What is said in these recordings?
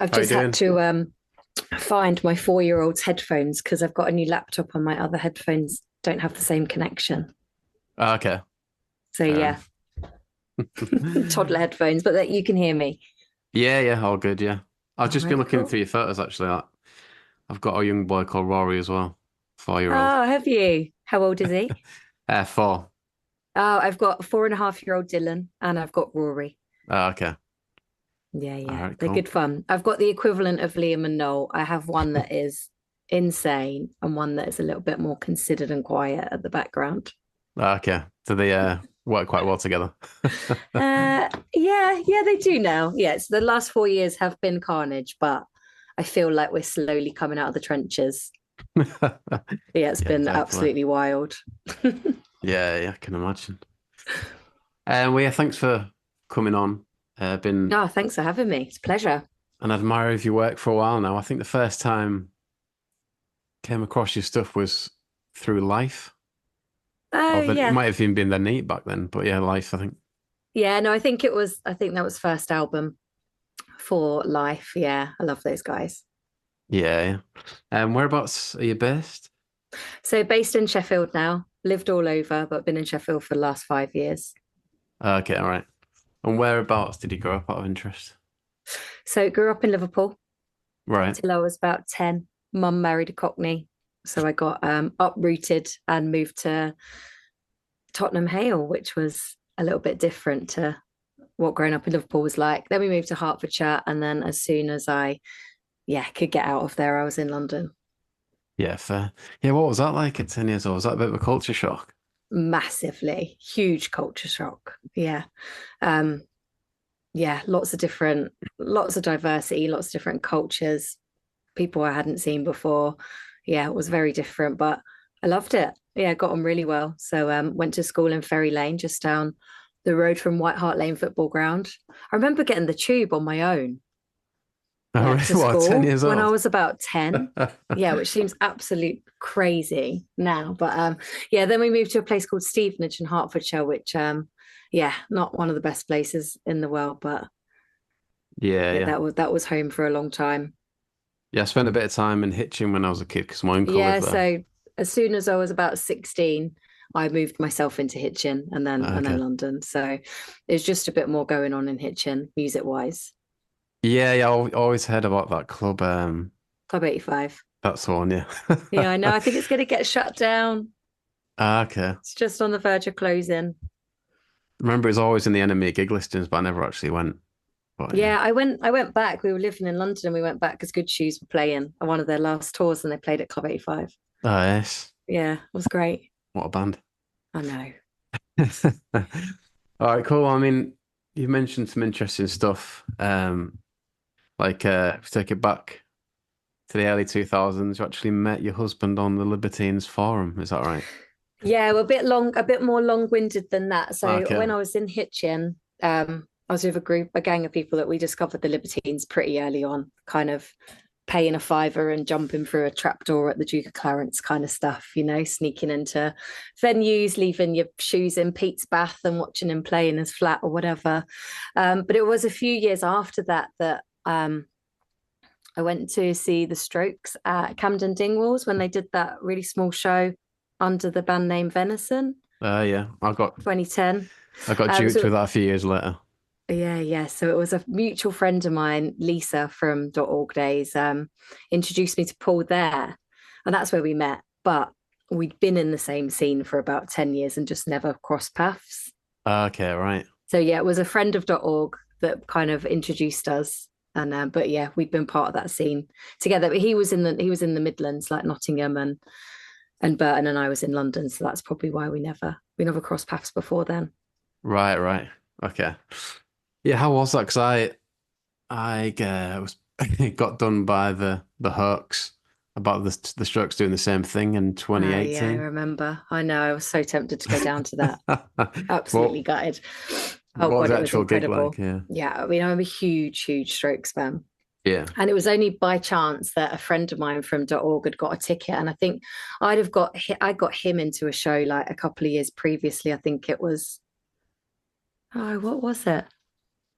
I've How you just had doing? to find my 4-year-old's headphones because I've got a new laptop and my other headphones don't have the same connection. Okay, So fair yeah, enough. toddler headphones, but that you can hear me. Yeah, yeah, all good, yeah. I've All just been right, looking cool. through your photos actually. I've got a young boy called Rory as well, 4-year-old. Oh, have you? How old is he? Four. Oh, I've got a 4.5-year-old Dylan and I've got Rory. Okay. Yeah, All yeah, right, they're cool. good fun. I've got the equivalent of Liam and Noel. I have one that is insane and one that is a little bit more considered and quiet at the background. Okay. Do they work quite well together? Yeah, they do now. Yes, the last 4 years have been carnage, but I feel like we're slowly coming out of the trenches. Yeah, it's Yeah, been definitely. absolutely wild. Yeah, yeah, I can imagine. Well, yeah, thanks for coming on. Been Oh, thanks for having me. It's a pleasure. an admirer of your work for a while now. I think the first time came across your stuff was through Life. Oh, Or then it yeah. might have even been the Neat back then, but yeah, Life, I think. Yeah, no, I think that was first album for Life. Yeah, I love those guys. Yeah, yeah. Whereabouts are you based? So based in Sheffield now, lived all over, but been in Sheffield for the last 5 years. Okay, all right. And whereabouts did you grow up out of interest? So grew up in Liverpool Right. till I was about 10. Mum married a Cockney. So I got uprooted and moved to Tottenham Hale, which was a little bit different to what growing up in Liverpool was like. Then we moved to Hertfordshire, and then as soon as I could get out of there, I was in London. Yeah, fair. Yeah, what was that like at 10 years old? Was that a bit of a culture shock? Massively huge culture shock. Yeah. Um, yeah, lots of diversity, lots of different cultures, people I hadn't seen before. Yeah, it was very different, but I loved it. Yeah, got on really well. So went to school in Ferry Lane, just down the road from White Hart Lane football ground. I remember getting the tube on my own, Oh, like really? to What, 10 school years when I old? was about 10. Yeah, which seems absolute crazy now. But yeah, then we moved to a place called Stevenage in Hertfordshire, which yeah, not one of the best places in the world, but Yeah, yeah, yeah. that was home for a long time. Yeah, I spent a bit of time in Hitchin when I was a kid because my uncle Yeah, lived there. so as soon as I was about 16, I moved myself into Hitchin and then Okay. London. So there's just a bit more going on in Hitchin, music wise. Yeah, yeah, I always heard about that club. Club 85. That's the one, yeah. Yeah, I know. I think it's gonna get shut down. Okay. It's just on the verge of closing. Remember, it was always in the NME gig listings, but I never actually went. But yeah. Yeah, I went back. We were living in London and we went back because Good Shoes were playing on one of their last tours and they played at Club 85. Oh, yes. Yeah, it was great. What a band. I know. All right, cool. I mean, you mentioned some interesting stuff. Like if we take it back to the early 2000s, you actually met your husband on the Libertines Forum. Is that right? Yeah, well, a bit more long-winded than that. So Okay. when I was in Hitchin, I was with a gang of people that we discovered the Libertines pretty early on, kind of paying a fiver and jumping through a trapdoor at the Duke of Clarence kind of stuff, sneaking into venues, leaving your shoes in Pete's bath and watching him play in his flat or whatever. But it was a few years after that I went to see the Strokes at Camden Dingwalls when they did that really small show under the band name Venison, Yeah. 2010. I got Um, duped so with that a few years later. yeah. So it was a mutual friend of mine, Lisa from .org days, introduced me to Paul there, and that's where we met. But we'd been in the same scene for about 10 years and just never crossed paths. Okay, right. So yeah, it was a friend of .org that kind of introduced us. And but yeah, we'd been part of that scene together. But he was in the Midlands, like Nottingham and Burton, and I was in London. So that's probably why we never crossed paths before then. Right, right. Okay. Yeah, how was that? Because I was got done by the hoax about the Strokes doing the same thing in Oh yeah, I 2018. remember. I know. I was so tempted to go down to that. What Absolutely gutted. Oh what was God, the it was actual gig like? incredible. Yeah. Yeah, I mean, I'm a huge Strokes fan. Yeah. And it was only by chance that a friend of mine from .org had got a ticket. And I think I got him into a show like a couple of years previously. I think it was, oh, what was it?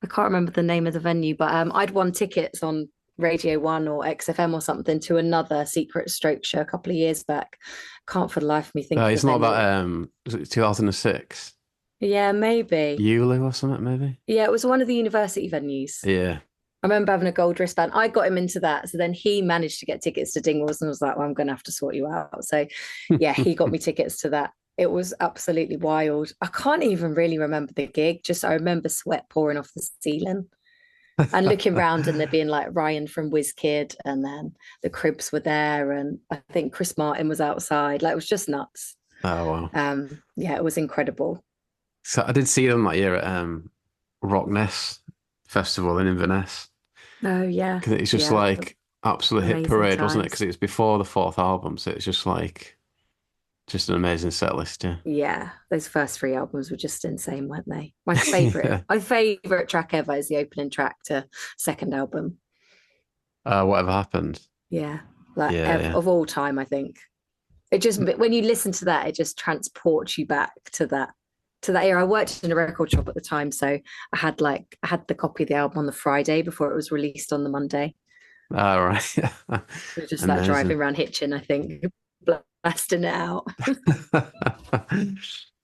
I can't remember the name of the venue, but I'd won tickets on Radio 1 or XFM or something to another secret stroke show a couple of years back. Can't for the life of me think of the It's not venue. that was it 2006? Yeah, maybe. ULU or something, maybe? Yeah, it was one of the university venues. Yeah. I remember having a gold wristband. I got him into that. So then he managed to get tickets to Dingwalls and was like, well, I'm going to have to sort you out. So yeah, he got me tickets to that. It was absolutely wild. I can't even really remember the gig. Just I remember sweat pouring off the ceiling and looking around and there being like Ryan from WizKid and then the Cribs were there. And I think Chris Martin was outside. Like it was just nuts. Oh wow. Yeah, it was incredible. So I did see them that year at Rockness Festival in Inverness. Oh yeah. Because it's just Yeah. like absolute hit Amazing parade, wasn't it? times. Because it was before the fourth album, so it's just like just an amazing set list, yeah. Yeah, those first three albums were just insane, weren't they? Yeah. My favorite track ever is the opening track to second album. Whatever happened. Yeah, like Yeah, yeah. of all time, I think it just when you listen to that, it just transports you back to that era. I worked in a record shop at the time, so I had the copy of the album on the Friday before it was released on the Monday. All right. We were just like driving Amazing. around Hitchin, I think, blasting it out.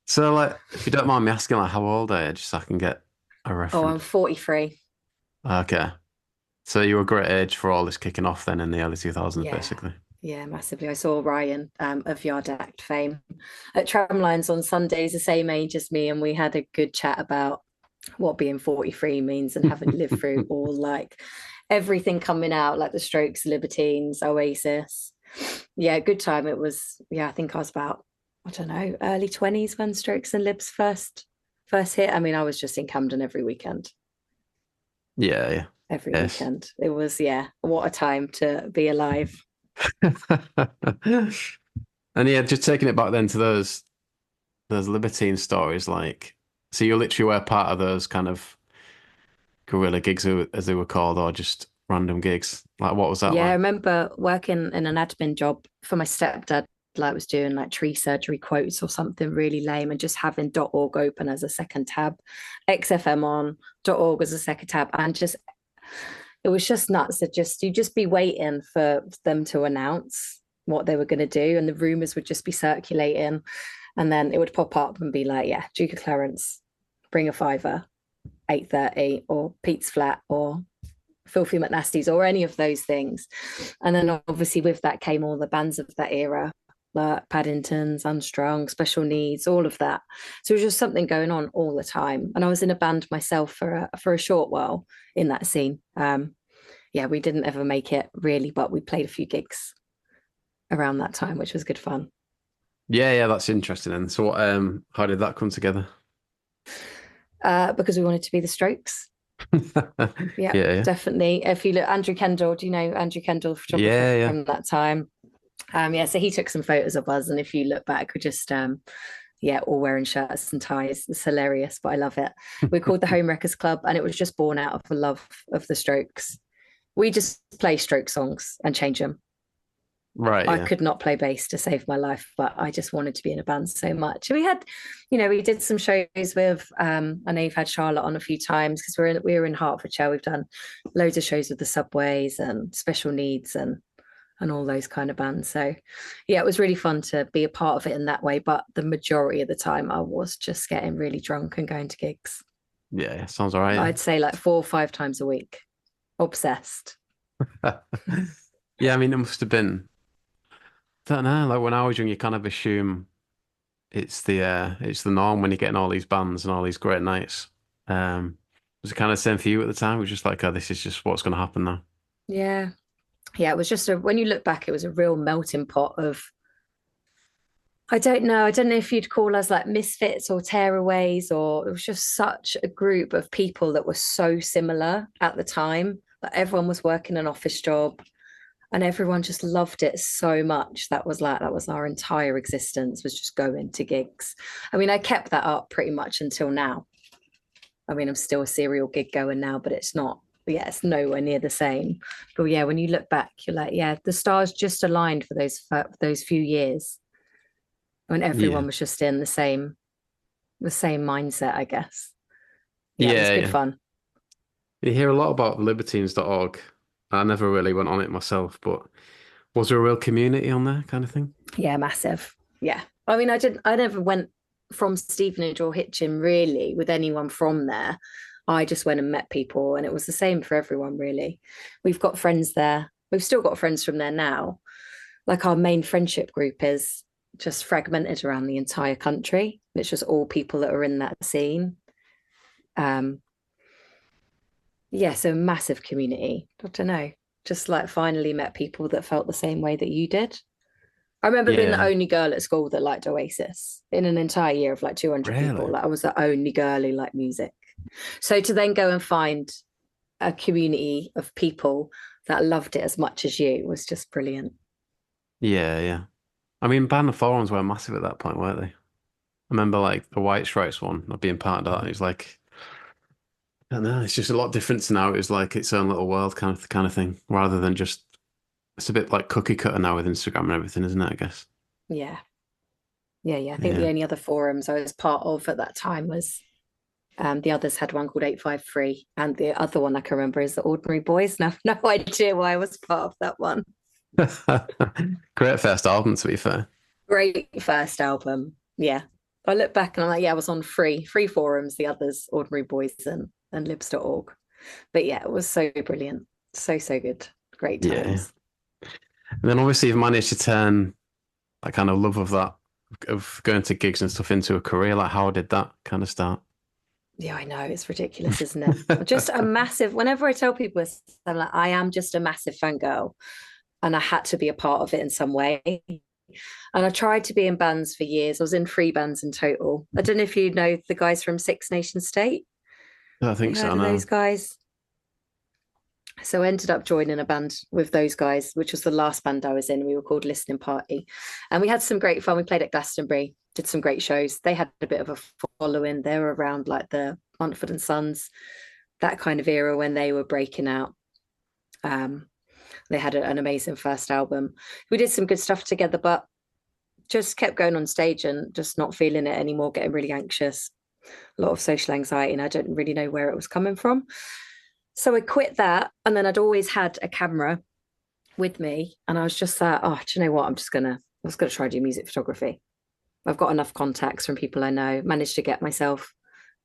So, like, if you don't mind me asking, like, how old are you, just so I can get a Oh, I'm reference? 43. Okay. So you were a great age for all this kicking off then in the early 2000s, Yeah. basically. Yeah, massively. I saw Ryan of Yard Act fame at Tramlines on Sundays, the same age as me, and we had a good chat about what being 43 means and having lived through all like everything coming out, like the Strokes, Libertines, Oasis. Yeah, good time. It was, yeah, I think I was about, I don't know, early 20s when Strokes and Libs first hit. I mean, I was just in Camden every weekend. Yeah, yeah. Every Yes. weekend. It was, yeah, what a time to be alive. And yeah, just taking it back then to those Libertine stories, like so you literally were part of those kind of guerrilla gigs as they were called, or just random gigs. Like what was that Yeah, I like? remember working in an admin job for my stepdad. Like was doing like tree surgery quotes or something really lame, and just having .org open as a second tab, XFM on .org as a second tab, and just it was just nuts. That just you just be waiting for them to announce what they were going to do, and the rumors would just be circulating, and then it would pop up and be like, yeah, Duke of Clarence, bring a fiver, 8:30, or Pete's Flat, or Filthy McNasties or any of those things. And then obviously with that came all the bands of that era, like Paddingtons, Unstrung, Special Needs, all of that. So it was just something going on all the time. And I was in a band myself for a short while in that scene. Yeah, we didn't ever make it really, but we played a few gigs around that time, which was good fun. Yeah, yeah, that's interesting. And so what how did that come together? Because we wanted to be the Strokes. Yeah, Yeah, yeah. definitely. If you look, Andrew Kendall, do you know Andrew Kendall, photographer Yeah, yeah. from that time? Yeah, so he took some photos of us, and if you look back, we're just yeah, all wearing shirts and ties. It's hilarious, but I love it. We're called the Home Wreckers Club, and it was just born out of a love of the Strokes. We just play Stroke songs and change them. Right, I yeah. could not play bass to save my life, but I just wanted to be in a band so much. And we had, you know, we did some shows with. I know you've had Charlotte on a few times because we were in Hertfordshire. We've done loads of shows with the Subways and Special Needs and all those kind of bands. So yeah, it was really fun to be a part of it in that way. But the majority of the time I was just getting really drunk and going to gigs. Yeah, yeah. Sounds all right, I'd say like 4 or 5 times a week. Obsessed. yeah. Yeah, I mean it must have been I don't know, like when I was young you kind of assume it's the norm when you're getting all these bands and all these great nights. Was it kind of the same for you at the time? It was just like, oh, this is just what's gonna happen now. Yeah. Yeah, it was just when you look back, it was a real melting pot of I don't know. I don't know if you'd call us like misfits or tearaways, or it was just such a group of people that were so similar at the time. That everyone was working an office job and everyone just loved it so much. That was our entire existence was just going to gigs. I mean, I kept that up pretty much until now. I mean, I'm still a serial gig goer now, but it's not, yeah, it's nowhere near the same. But yeah, when you look back, you're like, yeah, the stars just aligned for those few years when Yeah. everyone was just in the same mindset, I guess. Yeah, it was Yeah, good yeah. fun. You hear a lot about libertines.org I never really went on it myself, but was there a real community on there kind of thing? Yeah, massive. Yeah. I mean, I never went from Stevenage or Hitchin really with anyone from there. I just went and met people, and it was the same for everyone, really. We've got friends there. We've still got friends from there now. Like our main friendship group is just fragmented around the entire country. It's just all people that are in that scene. Um, yeah, so massive community. I don't know. Just like finally met people that felt the same way that you did. I remember being the Yeah, only girl at school that liked Oasis in an entire year of like 200 people. really. Like I was the only girl who liked music. So to then go and find a community of people that loved it as much as you was just brilliant. Yeah, yeah. I mean, Band of Thorns were massive at that point, weren't they? I remember like the White Stripes one, not being part of that. It was like, I don't know, it's just a lot different now. It was like its own little world kind of thing, rather than just it's a bit like cookie cutter now with Instagram and everything, isn't it? I guess. Yeah. Yeah. I think the Yeah. only other forums I was part of at that time was the others had one called 853. And the other one I can remember is the Ordinary Boys. And I've no idea why I was part of that one. Great first album, to be fair. Great first album. Yeah. I look back and I'm like, yeah, I was on three forums, the others, Ordinary Boys and libs.org. But yeah, it was so brilliant. So good. Great Yeah. times. And then obviously you've managed to turn that kind of love of that of going to gigs and stuff into a career. Like, how did that kind of start? Yeah, I know. It's ridiculous, isn't it? Just a massive, whenever I tell people this, I'm like, I am just a massive fangirl and I had to be a part of it in some way. And I tried to be in bands for years. I was in 3 bands in total. I don't know if you know the guys from Six Nation State. I You think so. heard of those No. guys? So I ended up joining a band with those guys, which was the last band I was in. We were called Listening Party. And we had some great fun. We played at Glastonbury, did some great shows. They had a bit of a following. They were around like the Montford and Sons, that kind of era when they were breaking out. Um, they had an amazing first album. We did some good stuff together, but just kept going on stage and just not feeling it anymore, getting really anxious, a lot of social anxiety, and I don't really know where it was coming from. So I quit that, and then I'd always had a camera with me, and I was just like, oh, do you know what? I was gonna try to do music photography. I've got enough contacts from people I know. Managed to get myself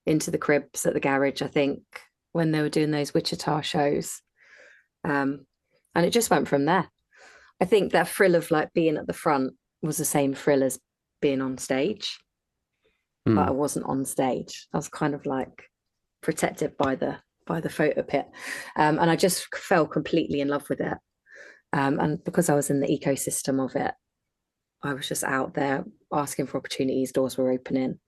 into the cribs at the garage, I think, when they were doing those Wichita shows. And it just went from there. I think that thrill of like being at the front was the same thrill as being on stage, but I Hmm. wasn't on stage. I was kind of like protected by the photo pit, and I just fell completely in love with it. And because I was in the ecosystem of it, I was just out there asking for opportunities. Doors were opening,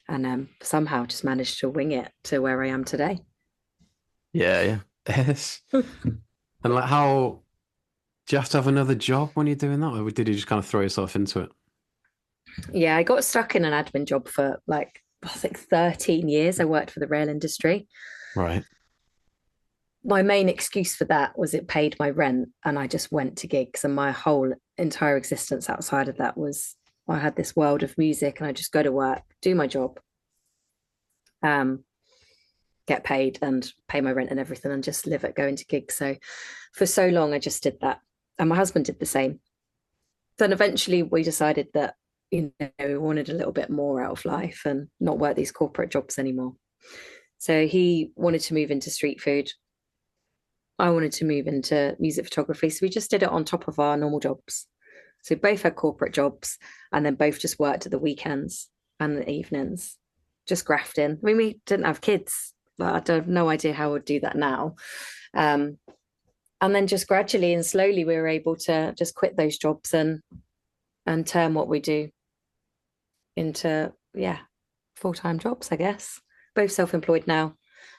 and somehow just managed to wing it to where I am today. Yeah, yeah. Yes. And like, how do you have to have another job when you're doing that, or did you just kind of throw yourself into it? Yeah, I got stuck in an admin job for like I think 13 years. I worked for the rail industry. Right. My main excuse for that was it paid my rent and I just went to gigs, and my whole entire existence outside of that was I had this world of music and I just go to work, do my job, um, get paid and pay my rent and everything and just live it going to gigs. So for so long I just did that. And my husband did the same. Then eventually we decided that, we wanted a little bit more out of life and not work these corporate jobs anymore. So he wanted to move into street food. I wanted to move into music photography. So we just did it on top of our normal jobs. So we both had corporate jobs and then both just worked at the weekends and the evenings, just grafting. I mean, we didn't have kids, but I have no idea how I would do that now. Um, and then just gradually and slowly we were able to just quit those jobs and turn what we do into, yeah, full-time jobs, I guess. Both self-employed now.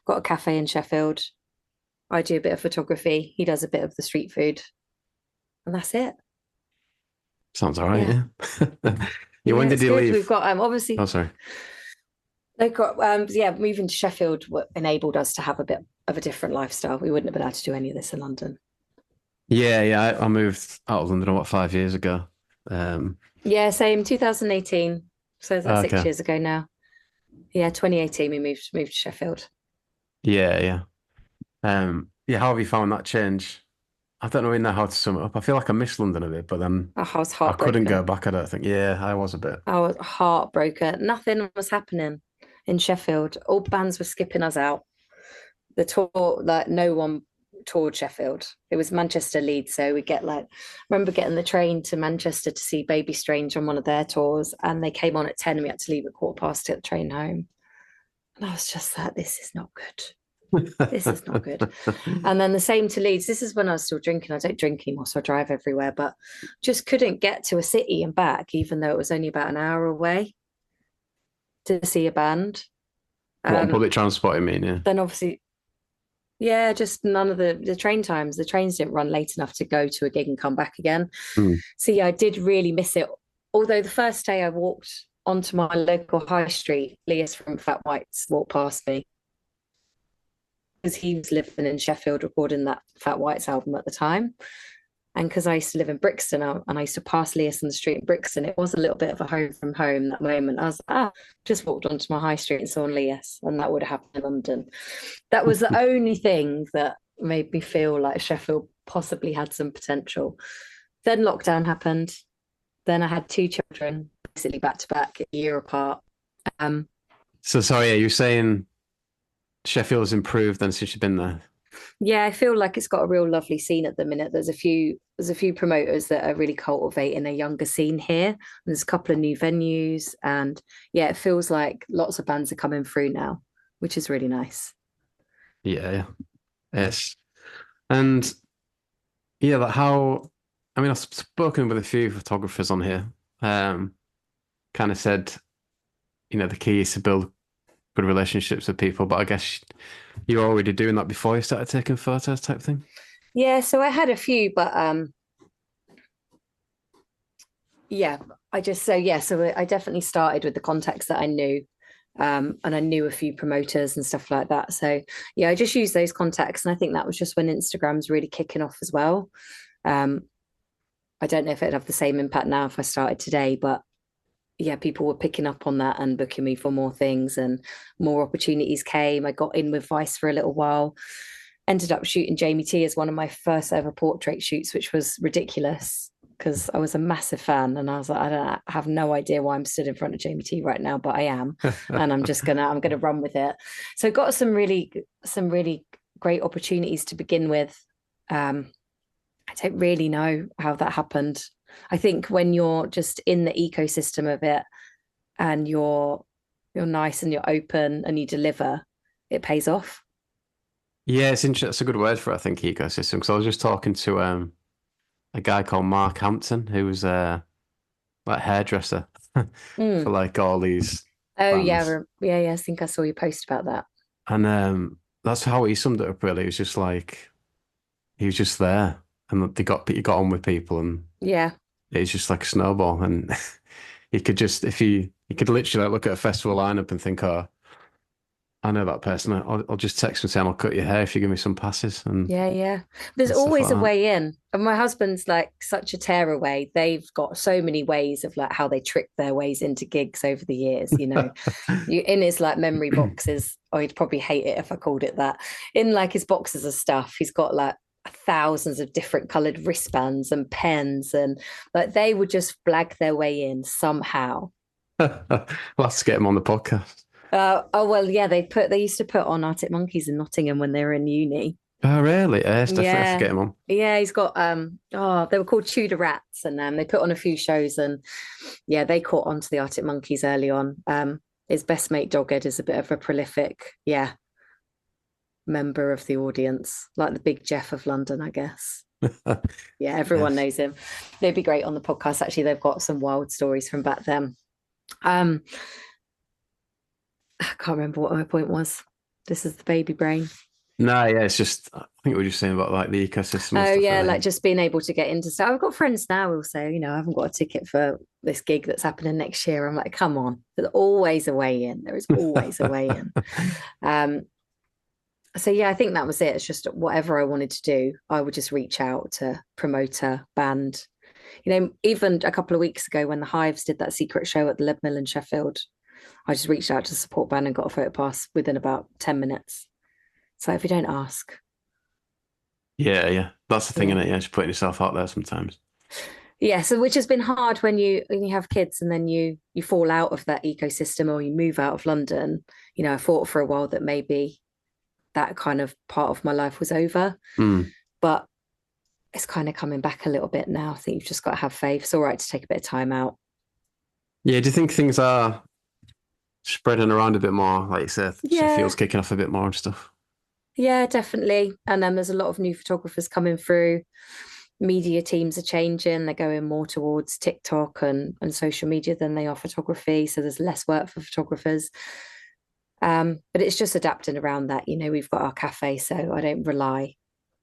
Got a cafe in Sheffield. I do a bit of photography. He does a bit of the street food. And that's it. Sounds all right, Yeah. yeah. Yeah, Yeah, when did it's you good. We've leave? got Oh, obviously sorry. they've got yeah, moving to Sheffield enabled us to have a bit of a different lifestyle. We wouldn't have been able to do any of this in London. Yeah, yeah. I moved out of London about 5 years ago. Um, Yeah, same 2018. So that's okay. 6 years ago now. Yeah, 2018 we moved to Sheffield. Yeah, yeah. Yeah, how have you found that change? I don't really know how to sum it up. I feel like I miss London a bit, but then I was I couldn't go heartbroken. back, I don't think. Yeah, I was a bit. I was heartbroken. Nothing was happening in Sheffield. All bands were skipping us out. The tour, like no one toured Sheffield. It was Manchester Leeds. So we get like, I remember getting the train to Manchester to see Baby Strange on one of their tours, and they came on at 10 and we had to leave at 15:15 to get the train home. And I was just like, this is not good. This is not good. And then the same to Leeds. This is when I was still drinking. I don't drink anymore, so I drive everywhere, but just couldn't get to a city and back, even though it was only about an hour away to see a band. What on public transport, I mean, yeah. Then obviously, yeah, just none of the train times. The trains didn't run late enough to go to a gig and come back again. Mm. So yeah, I did really miss it. Although the first day I walked onto my local high street, Leas from Fat Whites walked past me because he was living in Sheffield recording that Fat Whites album at the time. And because I used to live in Brixton and I used to pass Leas on the street in Brixton, it was a little bit of a home from home that moment. I was just walked onto my high street and saw Leas, and that would have happened in London. That was the only thing that made me feel like Sheffield possibly had some potential. Then lockdown happened. Then I had two children, basically back to back, a year apart. So sorry, are you saying Sheffield's improved then since you've been there? Yeah, I feel like it's got a real lovely scene at the minute. There's a few promoters that are really cultivating a younger scene here. There's a couple of new venues, and yeah, it feels like lots of bands are coming through now, which is really nice. Yeah, yes. And yeah, like how I mean, I've spoken with a few photographers on here. Kind of said, the key is to build good relationships with people, but I guess you're already doing that before you started taking photos type thing. Yeah, so I had a few, but yeah, so I definitely started with the contacts that I knew. And I knew a few promoters and stuff like that. So yeah, I just used those contacts, and I think that was just when Instagram's really kicking off as well. I don't know if it'd have the same impact now if I started today, but yeah, people were picking up on that and booking me for more things, and more opportunities came. I got in with Vice for a little while, ended up shooting Jamie T as one of my first ever portrait shoots, which was ridiculous because I was a massive fan, and I was like, I have no idea why I'm stood in front of Jamie T right now, but I am, and I'm gonna run with it. So I got some really great opportunities to begin with. I don't really know how that happened. I think when you're just in the ecosystem of it and you're nice and you're open and you deliver, it pays off. Yeah, it's interesting. It's a good word for it, I think, ecosystem. Because I was just talking to a guy called Mark Hampton, who was like hairdresser for like all these Oh bands. yeah. I think I saw your post about that. And that's how he summed it up really. It was just like he was just there and he got on with people, and Yeah. it's just like a snowball. And he could just if he could literally like, look at a festival lineup and think, oh, I know that person. I'll just text him saying I'll cut your hair if you give me some passes Yeah. There's and stuff always a like way in. And my husband's like such a tearaway. They've got so many ways of like how they trick their ways into gigs over the years, that. You in his like memory boxes, or he'd probably hate it if I called it that. In like his boxes of stuff, he's got like thousands of different colored wristbands and pens, and like they would just flag their way in somehow. We'll have to get him on the podcast. Oh well, yeah, they used to put on Arctic Monkeys in Nottingham when they were in uni. Oh, really? Yes, definitely have to Yeah. get him on. Yeah, he's got they were called Tudor Rats, and they put on a few shows, and yeah, they caught on to the Arctic Monkeys early on. His best mate Dogged is a bit of a prolific, member of the audience, like the Big Jeff of London, I guess. Yeah, everyone Yes. knows him. They'd be great on the podcast. Actually, they've got some wild stories from back then. I can't remember what my point was. This is the baby brain. No, yeah, it's just I think we were just saying about like the ecosystem and Oh stuff yeah, really. like just being able to get into stuff. I've got friends now who'll say, I haven't got a ticket for this gig that's happening next year. I'm like, come on, there's always a way in. There is always a way in. So yeah, I think that was it. It's just whatever I wanted to do, I would just reach out to promoter, band. Even a couple of weeks ago when the Hives did that secret show at the Lead Mill in Sheffield, I just reached out to support band and got a photo pass within about 10 minutes. So if you don't ask. Yeah, yeah. That's the thing, Yeah. isn't it? Yeah, just putting yourself out there sometimes. Yeah, so which has been hard when you have kids and then you fall out of that ecosystem or you move out of London. You know, I thought for a while that maybe that kind of part of my life was over, Mm. but it's kind of coming back a little bit now. I think you've just got to have faith. It's all right to take a bit of time out. Yeah, do you think things are spreading around a bit more? Like you said, Yeah, Sheffield's kicking off a bit more and stuff. yeah, definitely. And then there's a lot of new photographers coming through. Media teams are changing. They're going more towards TikTok and social media than they are photography. So there's less work for photographers. But it's just adapting around that. You know, we've got our cafe, so I don't rely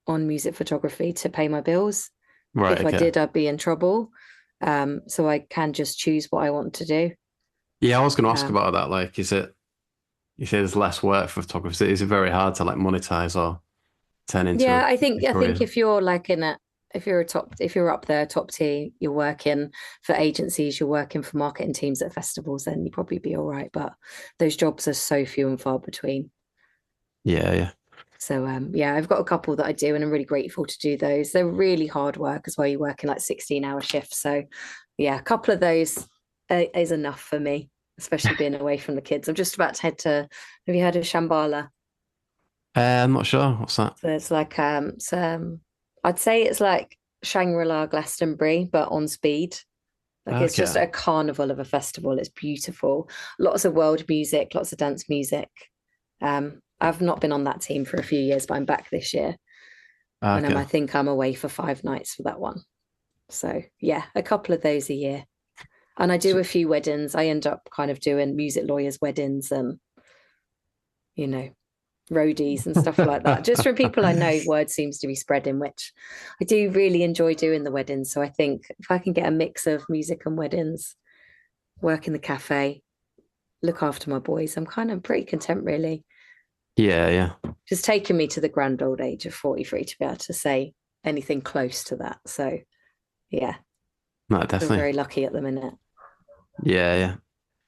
on music photography to pay my bills. Right, If I okay. did, I'd be in trouble. So I can just choose what I want to do. Yeah, I was going to ask Um, about that. Like, you say there's less work for photographers. Is it very hard to like monetize or turn into yeah, a I think career? if you're like in a if you're up there top tier, you're working for agencies, you're working for marketing teams at festivals, then you probably be all right. But those jobs are so few and far between. Yeah, yeah. So yeah, I've got a couple that I do, and I'm really grateful to do those. They're really hard work as well. You work in like 16-hour shifts. So yeah, a couple of those is enough for me, especially being away from the kids. I'm just about to head to, have you heard of Shambhala? I'm not sure. What's that? So it's like I'd say it's like Shangri-La Glastonbury, but on speed. Like it's just Okay. a carnival of a festival. It's beautiful. Lots of world music, lots of dance music. I've not been on that team for a few years, but I'm back this year. And Okay. I think I'm away for 5 nights for that one. So yeah, a couple of those a year. And I do So, a few weddings. I end up kind of doing music lawyers' weddings and, you know, roadies and stuff like that. Just from people I know, word seems to be spreading, which I do really enjoy doing the weddings. So I think if I can get a mix of music and weddings, work in the cafe, look after my boys, I'm kind of pretty content, really. yeah, yeah. Just taking me to the grand old age of 43 to be able to say anything close to that. So yeah, No, feel definitely. very lucky at the minute. Yeah, yeah.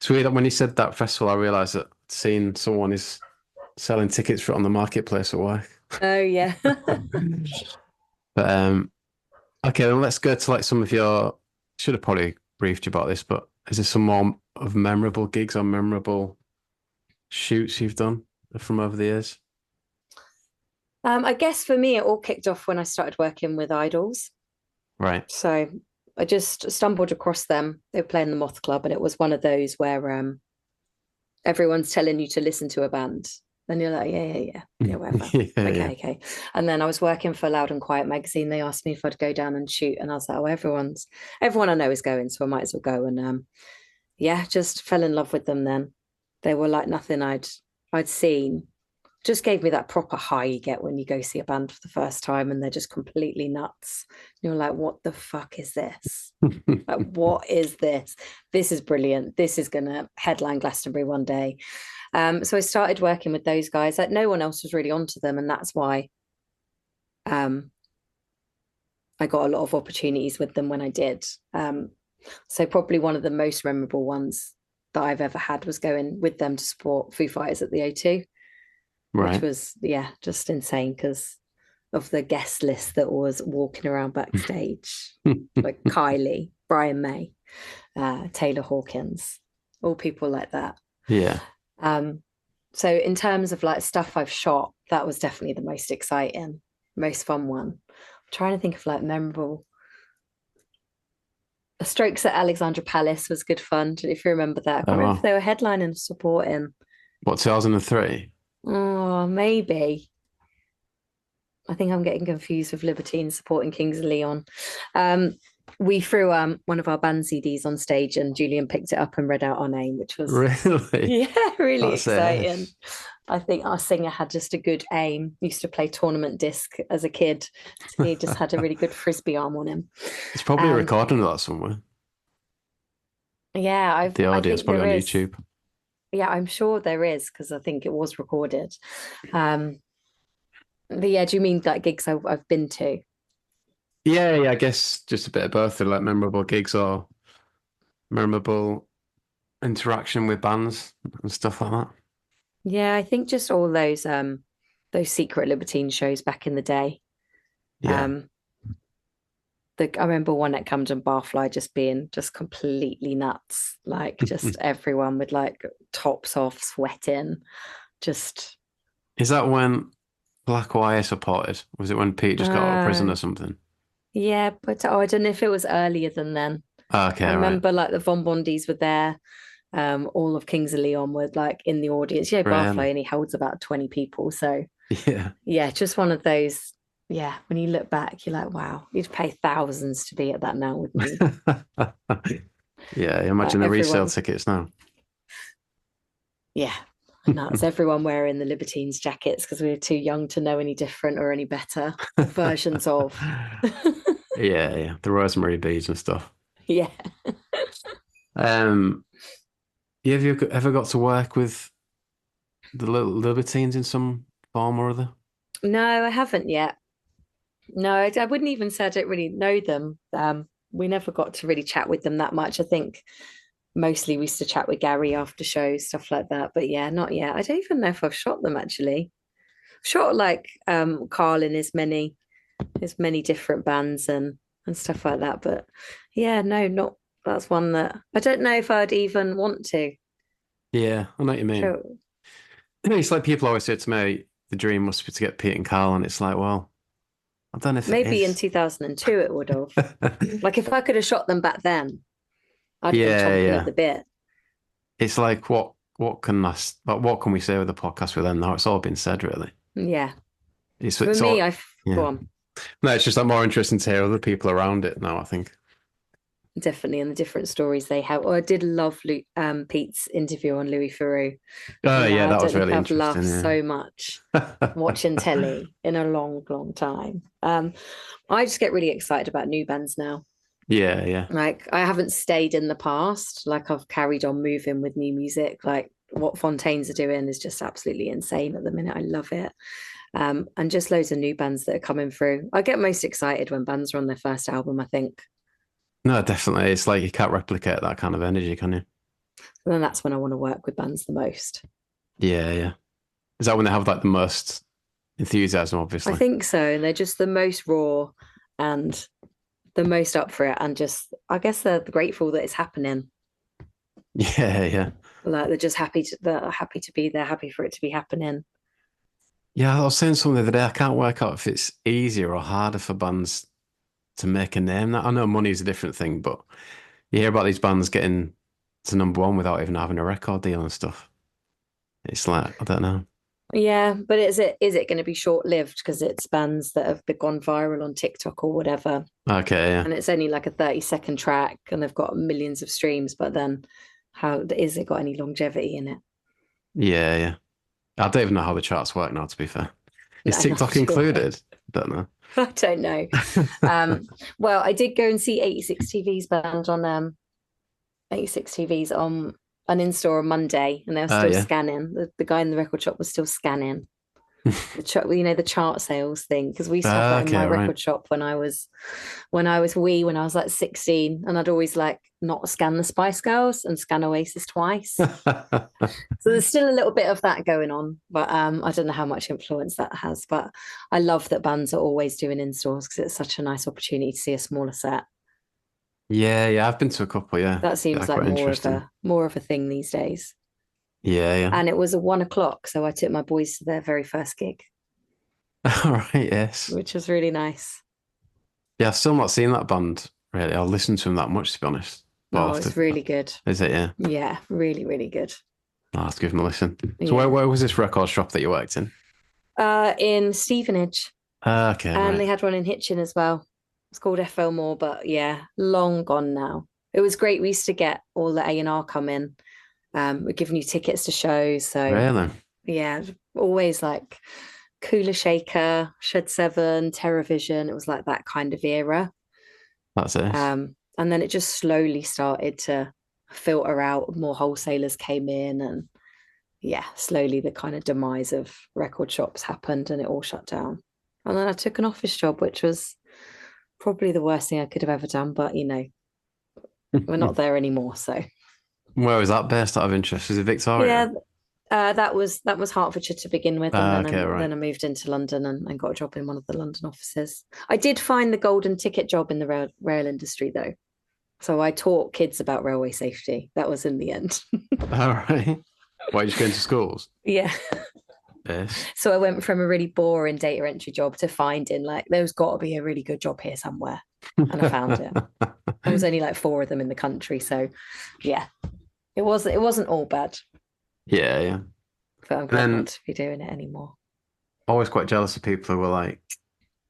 It's weird that when you said that festival, I realized that seeing someone is selling tickets for it on the marketplace at work. Oh yeah. But okay, then let's go to like some of your. Should have probably briefed you about this, but is there some more of memorable gigs or memorable shoots you've done from over the years? I guess for me, it all kicked off when I started working with idols. Right. So I just stumbled across them. They were playing the Moth Club, and it was one of those where everyone's telling you to listen to a band. And you're like, yeah, whatever. Yeah, Okay, yeah. okay. And then I was working for Loud and Quiet magazine. They asked me if I'd go down and shoot, and I was like, oh, everyone I know is going, so I might as well go. And yeah, just fell in love with them then. They were like nothing I'd seen. Just gave me that proper high you get when you go see a band for the first time and they're just completely nuts. You're like, what the fuck is this? Like, what is this? This is brilliant. This is gonna headline Glastonbury one day. So I started working with those guys. Like no one else was really onto them, and that's why um I got a lot of opportunities with them when I did. So probably one of the most memorable ones that I've ever had was going with them to support Foo Fighters at the O2, which Right. was yeah, just insane because of the guest list that was walking around backstage, like Kylie, Brian May, Taylor Hawkins, all people like that. Yeah. Um, so in terms of like stuff I've shot, that was definitely the most exciting, most fun one. I'm trying to think of like memorable. The Strokes at Alexandra Palace was good fun. If you remember that, I can't Oh, remember if wow. they were headlining or supporting. What, 2003? Oh, maybe. I think I'm getting confused with Libertines supporting Kings of Leon. Um, we threw one of our band CDs on stage and Julian picked it up and read out our name, which was Really? yeah, really That's exciting. ace. I think our singer had just a good aim. Used to play tournament disc as a kid. So he just had a really good frisbee arm on him. There's probably a Um, recording of that somewhere. yeah, The I audio is think probably there on is. YouTube. Yeah, I'm sure there is because I think it was recorded. Um, but yeah, do you mean like gigs I've been to? Yeah, yeah, I guess just a bit of both. They're like memorable gigs or memorable interaction with bands and stuff like that. Yeah, I think just all those Secret Libertine shows back in the day. Yeah. I remember one at Camden Barfly just being just completely nuts, like just everyone with like tops off, sweating, just. Is that when Black Wire supported? Was it when Pete just got out of prison or something? Yeah, but I don't know if it was earlier than then. I Okay, right. remember like the Von Bondies were there. All of Kings of Leon were like in the audience. Yeah, Barfly Really? only holds about 20 people. So Yeah. yeah, just one of those. Yeah, when you look back, you're like, wow, you'd pay thousands to be at that now, wouldn't you? Yeah, imagine the resale Everyone, tickets now. yeah, nuts. Everyone wearing the Libertines jackets because we were too young to know any different or any better versions of. Yeah, yeah. The rosemary beads and stuff. Yeah. Um, have you ever got to work with the little Libertines in some form or other? No, I haven't yet. No, I wouldn't even say I don't really know them. We never got to really chat with them that much. I think mostly we used to chat with Gary after shows, stuff like that. But yeah, not yet. I don't even know if I've shot them actually. Shot like Carl in his many different bands and stuff like that. But yeah, no, not that's one that I don't know if I'd even want to. Yeah, I know what you mean. So It's like people always say to me, the dream must be to get Pete and Carl, and it's like, well, I don't know if it maybe in is. 2002 it would have. Like if I could have shot them back then, I'd have been Yeah, chomping at yeah. the bit. It's like what can we say with the podcast with them now? It's all been said, really. Yeah. For It's me, all go yeah. on. No, it's just like more interesting to hear other people around it now, I think. Definitely, and the different stories they have. Oh, I did love Pete's interview on Louis Theroux. Oh You know, yeah, I that don't was think really I've laughed interesting, so much yeah. watching telly in a long, long time. I just get really excited about new bands now. Yeah, yeah. Like I haven't stayed in the past. Like I've carried on moving with new music. Like what Fontaines are doing is just absolutely insane at the minute. I love it. And just loads of new bands that are coming through. I get most excited when bands are on their first album, I think. No, definitely. It's like you can't replicate that kind of energy, can you? And then that's when I want to work with bands the most. Yeah, yeah. Is that when they have like the most enthusiasm, I obviously? think so. And they're just the most raw and the most up for it. And just, I guess they're grateful that it's happening. Yeah, yeah. Like they're happy to be there, happy for it to be happening. Yeah, I was saying something the other day. I can't work out if it's easier or harder for bands to make a name. Now, I know money is a different thing, but you hear about these bands getting to number one without even having a record deal and stuff. It's like, I don't know. Yeah, but is it going to be short lived because it's bands that have gone viral on TikTok or whatever, Okay, yeah. and it's only like a 30-second track and they've got millions of streams, but then how is it got any longevity in it? Yeah, yeah. I don't even know how the charts work now, to be fair. Is No, not TikTok sure. included? Don't know. I don't know. Well, I did go and see 86 TV's band on 86 TV's on an in-store on Monday, and they were still Yeah. scanning. The guy in the record shop was still scanning the chart sales thing because we used to have that in Okay, my right. record shop when I was like 16, and I'd always like not scan the Spice Girls and scan Oasis twice. So there's still a little bit of that going on, but I don't know how much influence that has. But I love that bands are always doing in stores because it's such a nice opportunity to see a smaller set. Yeah, yeah. I've been to a couple, yeah. That Yeah, seems like quite more of interesting. a more of a thing these days. Yeah, yeah. And it was at 1 o'clock, so I took my boys to their very first gig, All right, yes. which was really nice. Yeah, I've still not seen that band, really. I'll listen to them that much, to be honest. But I'll Oh, have it's to, really good. is it? Yeah. Yeah, really, really good. I'll have to give them a listen. So Yeah. where was this record shop that you worked in? In Stevenage, Okay, and right. they had one in Hitchin as well. It's called FL Moore, but yeah, long gone now. It was great. We used to get all the A&R come in. We're giving you tickets to shows. So Really? yeah, always like Cooler Shaker, Shed 7, TerraVision. It was like that kind of era. That's it. And then it just slowly started to filter out. More wholesalers came in, and yeah, slowly the kind of demise of record shops happened and it all shut down. And then I took an office job, which was probably the worst thing I could have ever done. But we're not there anymore. So Where was that based out of interest? Is it yeah, Victoria? That was Hertfordshire to begin with, and then Okay, right. then I moved into London and got a job in one of the London offices. I did find the golden ticket job in the rail industry though, so I taught kids about railway safety. That was in the end. All right. Why did you go into schools? Yeah. Yes. So I went from a really boring data entry job to finding like there's got to be a really good job here somewhere, and I found it. There was only like 4 of them in the country, so yeah, it wasn't all bad, Yeah, yeah. but I'm And glad not then to be doing it anymore. always quite jealous of people who were like,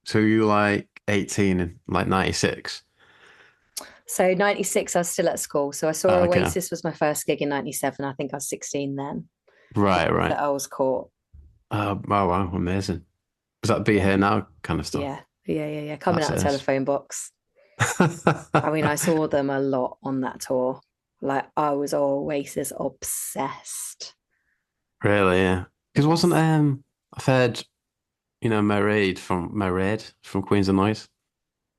so you like 18 in like 96? So 96, I was still at school. So I saw Oh, okay. Oasis was my first gig in 97. I think I was 16 then Right, right. that I was caught. Oh, wow, amazing. Was that Be Yeah. Here Now kind of stuff? Yeah. Yeah. Coming That's out of it. telephone box. I mean, I saw them a lot on that tour. Like I was Oasis obsessed. Really, yeah. Because wasn't Yes. I've heard, Mairead from Queens of Noise.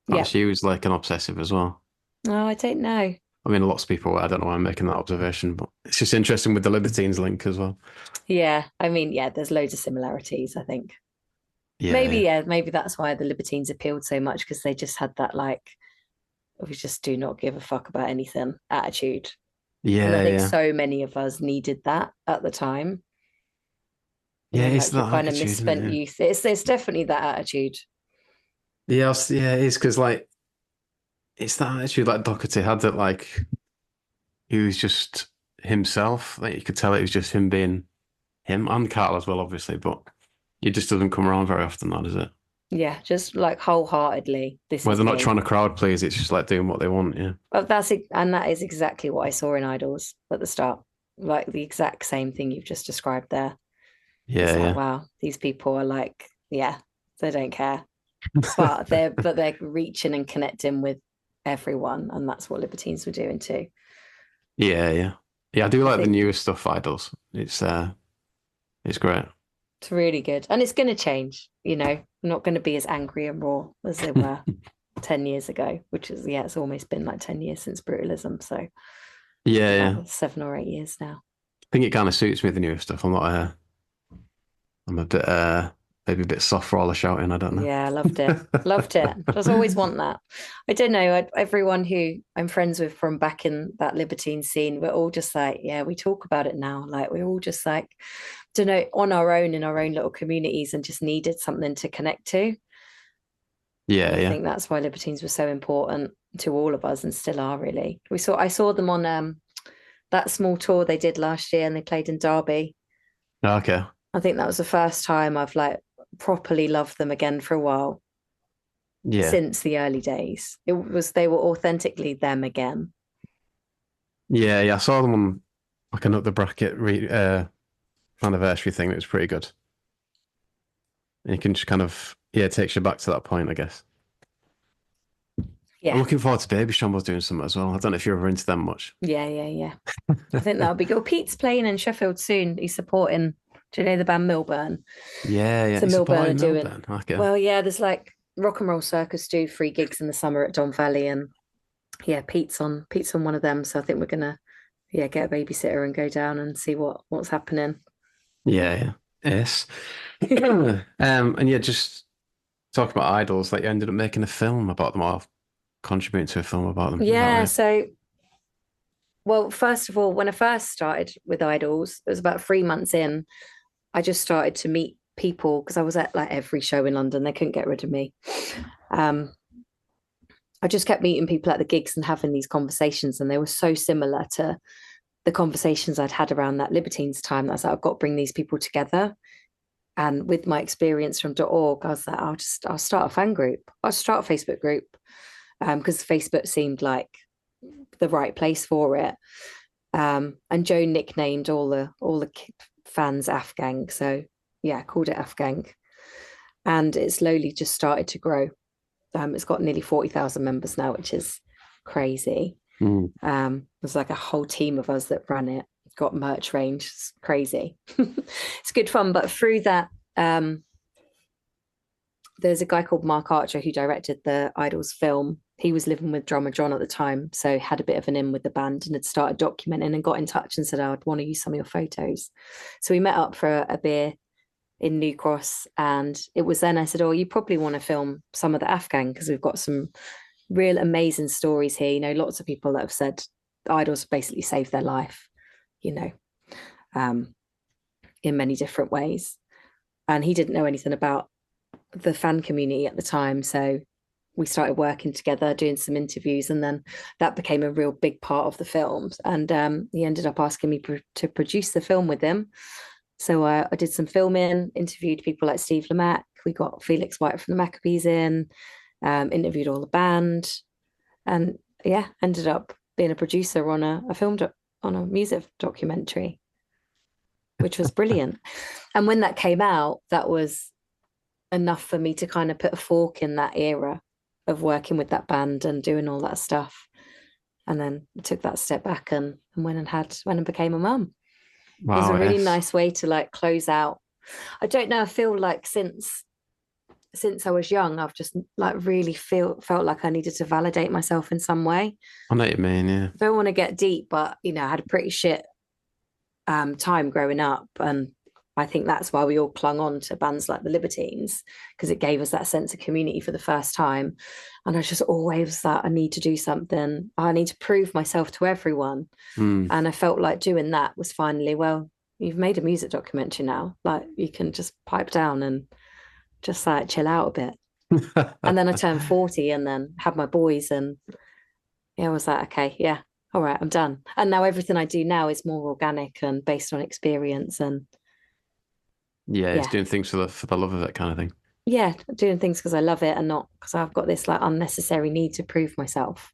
Apparently Yeah. she was like an obsessive as well. No, I don't know. I mean, lots of people were. I don't know why I'm making that observation, but it's just interesting with the Libertines link as well. Yeah. I mean, yeah, there's loads of similarities, I think. Yeah, yeah. Maybe that's why the Libertines appealed so much because they just had that like we just do not give a fuck about anything attitude. And I Yeah, think yeah. so many of us needed that at the time. Yeah, it's Like your that kind of attitude, isn't misspent it? youth. It's definitely that attitude. Yeah, yeah, it is because like it's that attitude like Doherty had that like he was just himself. Like you could tell it was just him being him and Carl as well, obviously, but it just doesn't come around very often, that is it? Yeah, just like wholeheartedly, this Where is they're not me. trying to crowd please, it's just like doing what they want, yeah. But that is exactly what I saw in Idols at the start. Like the exact same thing you've just described there. It's Yeah, like, yeah. wow, these people are like, yeah, they don't care. But they're reaching and connecting with everyone, and that's what Libertines were doing too. Yeah, yeah. Yeah, I do I like the think newest stuff, Idols. It's great. it's really good. And it's gonna change, not gonna be as angry and raw as they were 10 years ago, which is yeah, it's almost been like 10 years since brutalism. So Yeah, yeah. about 7 or 8 years now. I think it kind of suits me, the newer stuff. I'm a bit maybe a bit soft for all the shouting, I don't know. Yeah, I loved it. Loved it. Just always want that. I don't know. Everyone who I'm friends with from back in that libertine scene, we're all just like, yeah, we talk about it now. Like we're all just like, don't know, on our own in our own little communities and just needed something to connect to. And Yeah, I yeah. think that's why libertines were so important to all of us and still are really. I saw them on that small tour they did last year and they played in Derby. Okay. I think that was the first time I've like properly loved them again for a while Yeah. since the early days. They were authentically them again. Yeah, yeah. I saw them on like another bracket anniversary thing that was pretty good. And you can just kind of yeah, it takes you back to that point, I guess. I'm Yeah, looking forward to Baby Shambles doing something as well. I don't know if you're ever into them much. yeah. I think that'll be good. Pete's playing in Sheffield soon. He's supporting. Do you know the band Melbourne? Yeah, yeah. So You Melbourne are supporting doing Melbourne. Okay. well. Yeah, there's like Rock and Roll Circus do 3 gigs in the summer at Don Valley, and yeah, Pete's on one of them. So I think we're gonna get a babysitter and go down and see what's happening. Yeah, yeah. Yes. And yeah, just talk about idols, like you ended up making a film about them or contributing to a film about them. Is that Yeah, right? so well, first of all, when I first started with Idols, it was about 3 months in. I just started to meet people because I was at like every show in London. They couldn't get rid of me. Um, I just kept meeting people at the gigs and having these conversations, and they were so similar to the conversations I'd had around that Libertines time. That I was like, I've got to bring these people together. And with my experience from .org, I was like, I'll start a fan group. I'll start a Facebook group because Facebook seemed like the right place for it. And Joe nicknamed all the fans Afgang, so yeah, called it Afgang, and it slowly just started to grow. It's got nearly 40,000 members now, which is crazy. Mm. There's like a whole team of us that ran it. Got merch range, it's crazy. It's good fun, but through that, there's a guy called Mark Archer who directed the Idols film. He was living with drummer John at the time, so had a bit of an in with the band and had started documenting and got in touch and said, I'd want to use some of your photos. So we met up for a beer in New Cross, and it was then I said, oh, you probably want to film some of the Afghan because we've got some real amazing stories here. You know, lots of people that have said Idols basically saved their life, you know, in many different ways. And he didn't know anything about the fan community at the time. So we started working together, doing some interviews, and then that became a real big part of the films. And he ended up asking me to produce the film with him. So I did some filming, interviewed people like Steve Lamacq. We got Felix White from the Maccabees in, interviewed all the band, and yeah, ended up being a producer on a film on a music documentary, which was brilliant. And when that came out, that was enough for me to kind of put a fork in that era of working with that band and doing all that stuff. And then took that step back and went and became a mum. Wow, It was a really yes. nice way to like close out. I don't know, I feel like since I was young, I've just like really felt like I needed to validate myself in some way. I know what you mean, yeah. Don't want to get deep, but you know, I had a pretty shit time growing up, and I think that's why we all clung on to bands like the Libertines, because it gave us that sense of community for the first time. And I just always that I need to do something. I need to prove myself to everyone. Mm. And I felt like doing that was finally, well, you've made a music documentary now. Like you can just pipe down and just like chill out a bit. And then I turned 40 and then had my boys, and yeah, I was like, okay, yeah, all right, I'm done. And now everything I do now is more organic and based on experience, and Yeah, it's yeah, doing things for the love of it kind of thing. yeah, doing things because I love it and not because I've got this like unnecessary need to prove myself.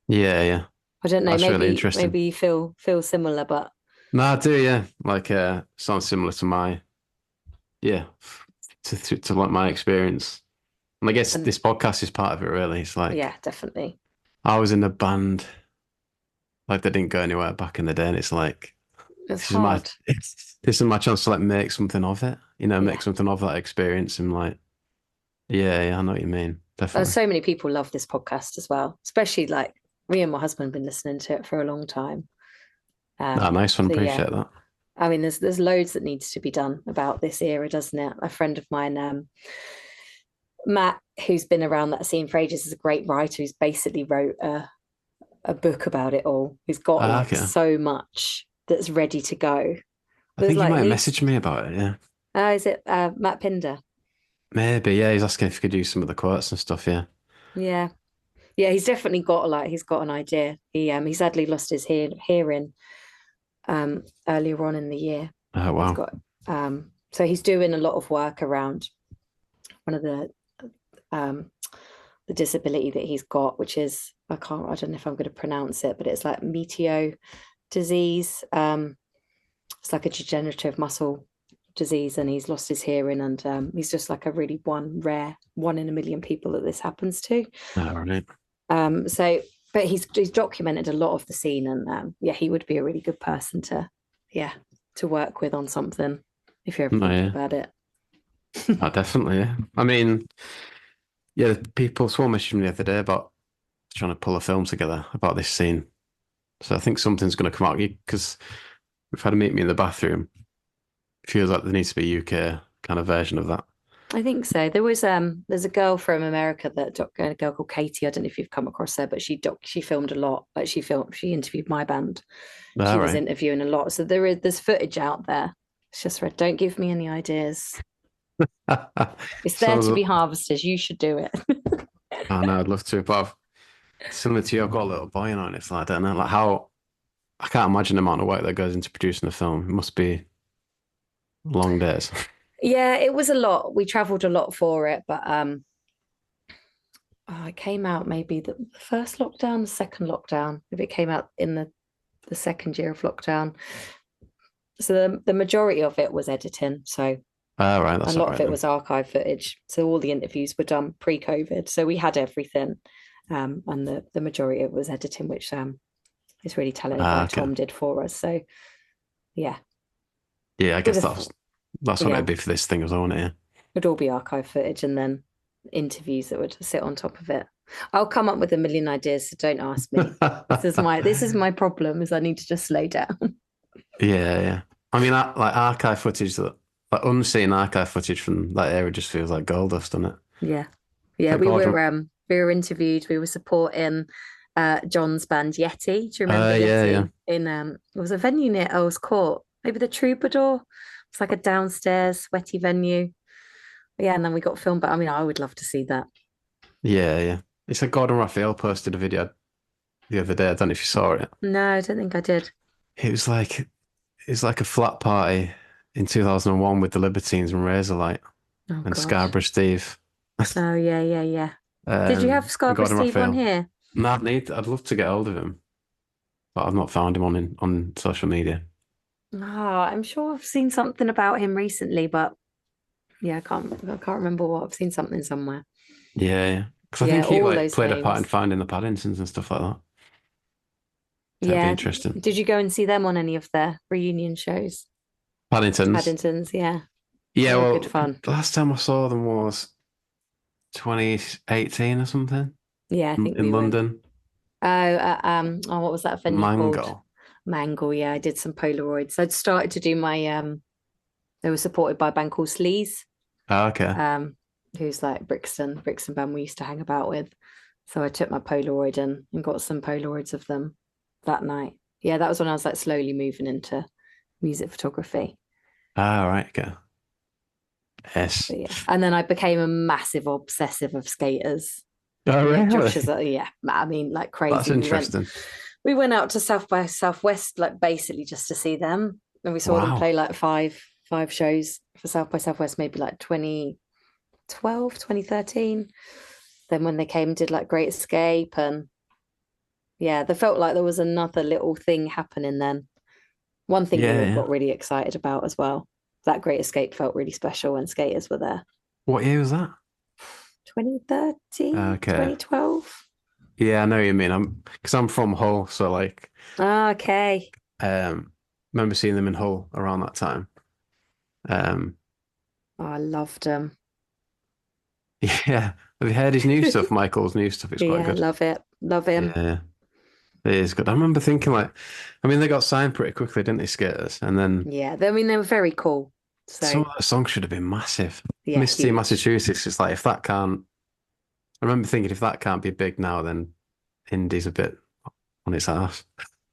Yeah, yeah. I don't know, That's really maybe interesting. you feel similar, but No, I do, yeah. Like sounds similar to my yeah, to like my experience. And I guess and this podcast is part of it really. It's yeah, like definitely. I was in a band like that didn't go anywhere back in the day, and it's like It's this is my hard. this is my chance to like make something of it, you know, make Yeah. something of that experience and like yeah, yeah, I know what you mean. Definitely. So many people love this podcast as well, especially like me and my husband have been listening to it for a long time. Ah, nice one, So yeah, appreciate that. I mean, there's loads that needs to be done about this era, doesn't it? A friend of mine, Matt, who's been around that scene for ages, is a great writer who's basically wrote a book about it all. He's got Ah, like okay. so much that's ready to go. I There's think you like might have needs. messaged me about it, yeah. Is it Matt Pinder? Maybe, yeah, he's asking if you could use some of the quotes and stuff, yeah. Yeah, yeah. He's definitely got he's got an idea. He sadly lost his hearing earlier on in the year. Oh He's wow. got so he's doing a lot of work around one of um the disability that he's got, which is I don't know if I'm going to pronounce it, but it's like meteo disease. It's like a degenerative muscle disease, and he's lost his hearing, and he's just like a really rare one in a million people that this happens to. Oh, right. So but he's documented a lot of the scene, and yeah, he would be a really good person to yeah to work with on something if you're ever No, thinking yeah. about it. Oh, definitely, yeah. I mean, yeah, people someone messaged me the other day about trying to pull a film together about this scene. So I think something's going to come out because we've had a meet me in the bathroom. Feels like there needs to be a UK kind of version of that. I think so. There's a girl from America a girl called Katie. I don't know if you've come across her, but she filmed a lot. Like she interviewed my band. She All was right. interviewing a lot. So there's footage out there. It's just Red, don't give me any ideas. It's there Sounds. to be harvested. You should do it. Oh no, I'd love to, but similar to you, I've got a little boy, you know, and it's like I don't know, like how I can't imagine the amount of work that goes into producing a film. It must be long days. Yeah, it was a lot. We traveled a lot for it, but it came out maybe the first lockdown, the second lockdown, if it came out in the second year of lockdown. So the majority of it was editing. So All right, a that's all lot of right it then. was archive footage. So all the interviews were done pre-COVID. So we had everything. And the majority of it was editing, which is really talented Ah, guy okay. Tom did for us. So yeah, Yeah, I with guess that's what yeah, it'd be for this thing as well, wouldn't it? it'd all be archive footage, and then interviews that would sit on top of it. I'll come up with a million ideas, so don't ask me. This is my problem, is I need to just slow down. Yeah, yeah. I mean, like archive footage like unseen archive footage from that era just feels like gold dust, doesn't it? Yeah. Yeah, Like Gordon. we were interviewed, we were supporting John's band Yeti. Do you remember Yeah, yeah. Yeti? In it was a venue near Earl's Court, maybe the Troubadour. It's like a downstairs sweaty venue. Yeah, and then we got filmed, but I mean, I would love to see that. Yeah, yeah. It's like Gordon Raphael posted a video the other day. I don't know if you saw it. No, I don't think I did. It was like a flat party in 2001 with the Libertines and Razorlight Oh and God. Scarborough Steve. Oh yeah, yeah, yeah. Did you have And Scarborough Gordon Steve on Raphael. here? No, I'd love to get hold of him, but I've not found him on social media. Oh, I'm sure I've seen something about him recently, but yeah, I can't remember what. I've seen something somewhere. Yeah, yeah. Because I Yeah, think he all like those played a part in names. finding the Paddingtons and stuff like that. That'd be Yeah. interesting. Did you go and see them on any of their reunion shows? Paddingtons. Paddingtons, yeah. Yeah, They were good well, fun. the last time I saw them was 2018 or something Yeah, I think in we went. London. What was that venue called? Mango. Mangle, yeah. I did some Polaroids. I'd started to do my they were supported by a band called Sleaze, Oh, okay. who's like Brixton band we used to hang about with. So I took my Polaroid and got some Polaroids of them that night. Yeah, that was when I was like slowly moving into music photography. Ah, right, okay. Yes. But yeah. And then I became a massive obsessive of skaters. Oh, Yeah, really? Josh is yeah, I mean, like That's crazy. interesting. We went out to South by Southwest, like basically just to see them. And we saw them Wow. play like five shows for South by Southwest, maybe like 2012, 2013. Then when they came and did like Great Escape, and yeah, they felt like there was another little thing happening then. One thing we Yeah, all yeah. got really excited about as well. That Great Escape felt really special when skaters were there. What year was that? 2013, Okay. 2012. Yeah, I know what you mean. I'm from Hull, so like Okay. remember seeing them in Hull around that time. Um Oh, I loved them. yeah. Have you heard his new stuff? Michael's new stuff is quite Yeah, good. love it. Love him. Yeah. It is good. I remember thinking like I mean they got signed pretty quickly, didn't they, Skaters? And then Yeah, I mean, they were very cool. some So, of the songs should have been massive. yeah, Misty huge. Massachusetts is like if that can't I remember thinking if that can't be big now, then indie's a bit on its ass.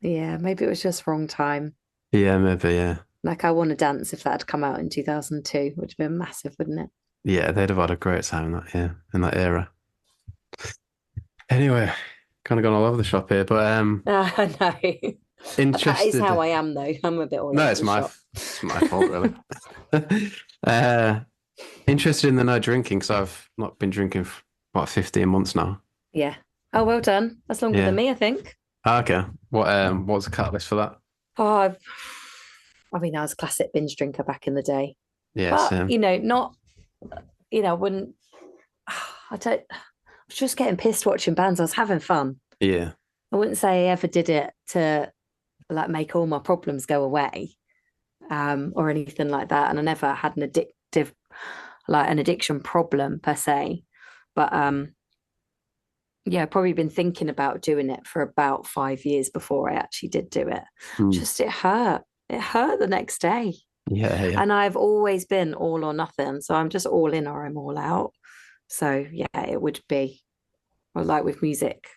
Yeah, maybe it was just wrong time. Yeah, maybe, yeah. Like, I Want to Dance, if that had come out in 2002, would have been massive, wouldn't it? Yeah, they'd have had a great time in that era. Anyway, kind of gone all over the shop here, but I know. That is how interested. I am, though. I'm a bit all No, over it's the shop. it's my fault, really. uh, interested in the no drinking because I've not been drinking for about 15 months now. Yeah. Oh, well done. That's longer than Yeah. me, I think. Ah, okay. What was the catalyst for that? Oh, I mean, I was a classic binge drinker back in the day. Yeah, But, same. not, I wouldn't, I don't, I was just getting pissed watching bands. I was having fun. Yeah. I wouldn't say I ever did it to like make all my problems go away, or anything like that. And I never had an addiction problem per se. But yeah, I've probably been thinking about doing it for about 5 years before I actually did do it. Hmm. Just it hurt. It hurt the next day. Yeah, yeah. And I've always been all or nothing. So I'm just all in or I'm all out. So yeah, it would be, or like with music.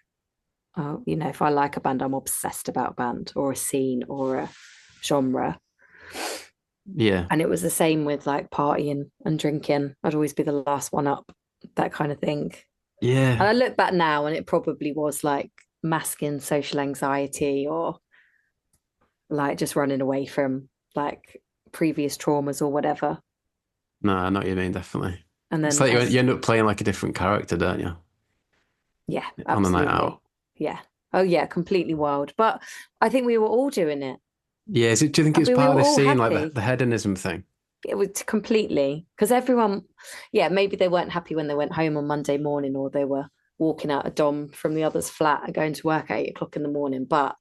If I like a band, I'm obsessed about a band or a scene or a genre. Yeah. And it was the same with like partying and drinking. I'd always be the last one up, that kind of thing. And Yeah. I look back now and it probably was like masking social anxiety or like just running away from like previous traumas or whatever. No, I know what you mean, definitely. And It's then like you end up playing like a different character, don't you? yeah, On a night absolutely. out. Yeah. Oh yeah, completely wild. But I think we were all doing it. Yeah, do you think it's We part were of the all scene, like happy. the hedonism thing? It was completely because everyone, yeah, maybe they weren't happy when they went home on Monday morning or they were walking out of Dom from the other's flat and going to work at 8 o'clock in the morning. But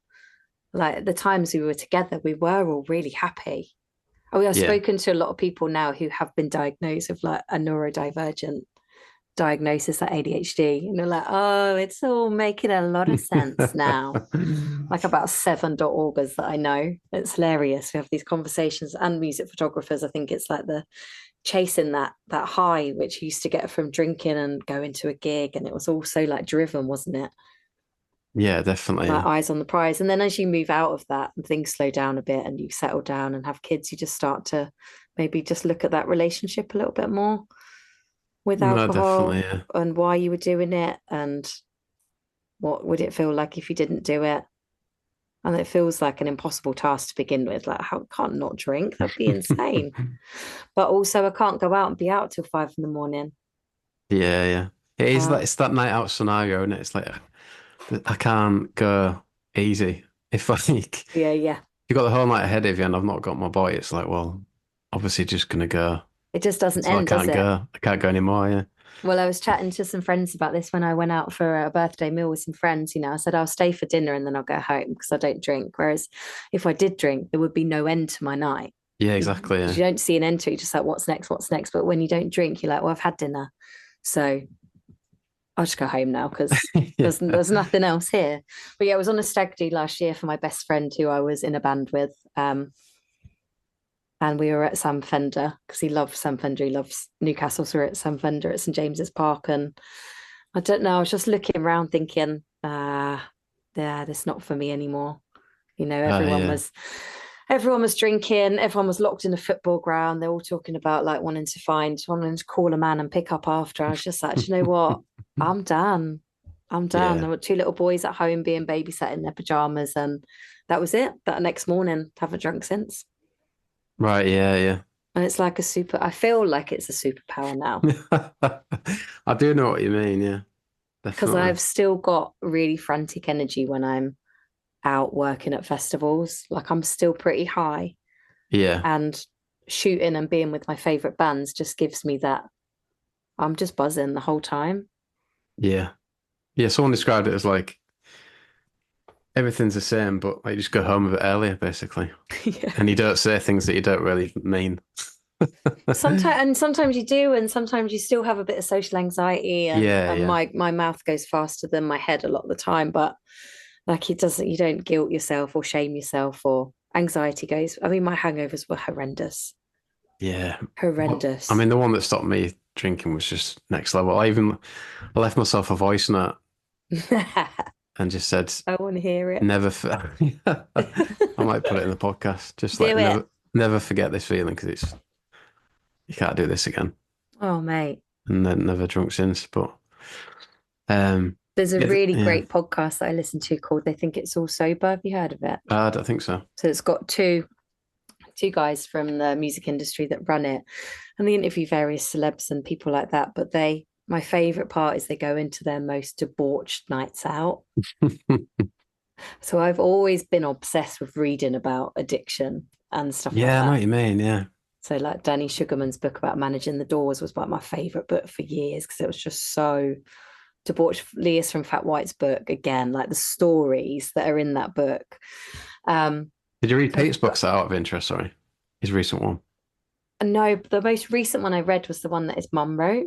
like the times we were together, we were all really happy. I've Yeah. spoken to a lot of people now who have been diagnosed with like a neurodivergent diagnosis like ADHD, and you're like, oh, it's all making a lot of sense now. Like about 7.orgers that I know. It's hilarious. We have these conversations, and music photographers. I think it's like the chasing that high which you used to get from drinking and going to a gig, and it was also like driven, wasn't it? Yeah, definitely. Like Yeah. eyes on the prize. And then as you move out of that and things slow down a bit and you settle down and have kids, you just start to maybe just look at that relationship a little bit more with No, definitely. alcohol, Yeah. and why you were doing it, and what would it feel like if you didn't do it. And it feels like an impossible task to begin with. Like, how I can't not drink? That'd be insane. But also, I can't go out and be out till 5 in the morning. Yeah, yeah. It is like Can't. it's that night out scenario, and it's like I can't go easy. If like Yeah, yeah. you got the whole night ahead of you and I've not got my boy, it's like, well, obviously just gonna go It just doesn't until I end, does can't it? go. I can't go anymore, yeah. Well, I was chatting to some friends about this when I went out for a birthday meal with some friends. I said I'll stay for dinner and then I'll go home because I don't drink. Whereas if I did drink, there would be no end to my night. Yeah, You, exactly, you yeah. don't see an end to it. You're just like, what's next? What's next? But when you don't drink, you're like, well, I've had dinner. So I'll just go home now because Yeah. there's nothing else here. But yeah, I was on a stag do last year for my best friend who I was in a band with. And we were at Sam Fender because he loves Sam Fender. He loves Newcastle. So we're at Sam Fender at St James's Park. And I don't know, I was just looking around thinking, yeah, that's not for me anymore. Yeah. Everyone was drinking, everyone was locked in a football ground. They're all talking about like wanting to call a man and pick up after. I was just like, do you know what? I'm done. I'm done. Yeah. I've got two little boys at home being babysat in their pajamas, and that was it. That next morning, haven't drunk since. Right, yeah, And it's like I feel like it's a superpower now yeah. I do know what you mean, yeah. because Definitely. I've still got really frantic energy when I'm out working at festivals. Like I'm still pretty high, Yeah, and shooting and being with my favorite bands just gives me that. I'm just buzzing the whole time. yeah. Yeah, someone described it as like everything's the same, but like you just go home a bit earlier, basically. Yeah. And you don't say things that you don't really mean. Sometimes you do, and sometimes you still have a bit of social anxiety, and, Yeah, and yeah. my mouth goes faster than my head a lot of the time. But like it doesn't, you don't guilt yourself or shame yourself, or anxiety goes. I mean, my hangovers were horrendous, Yeah. Well, I horrendous. mean, the one that stopped me drinking was just next level. I left myself a voice note I and just said, want to hear it. never, I might put it in the podcast. Just like Do it. never forget this feeling because you can't do this again. Oh, mate. And then never drunk since. But, um, There's a yeah, really yeah, great podcast that I listen to called They Think It's All Sober. Have you heard of it? I don't think so. So it's got two guys from the music industry that run it, and they interview various celebs and people like that. But my favorite part is they go into their most debauched nights out. So I've always been obsessed with reading about addiction and stuff like Yeah, I know that. what you mean. Yeah. So like Danny Sugarman's book about managing the doors was like my favorite book for years because it was just so debauched. Leah's from Fat White's book again, like the stories that are in that book. Um, Did you read Pete's books out of interest? Sorry, his recent one. no, the most recent one I read was the one that his mum wrote.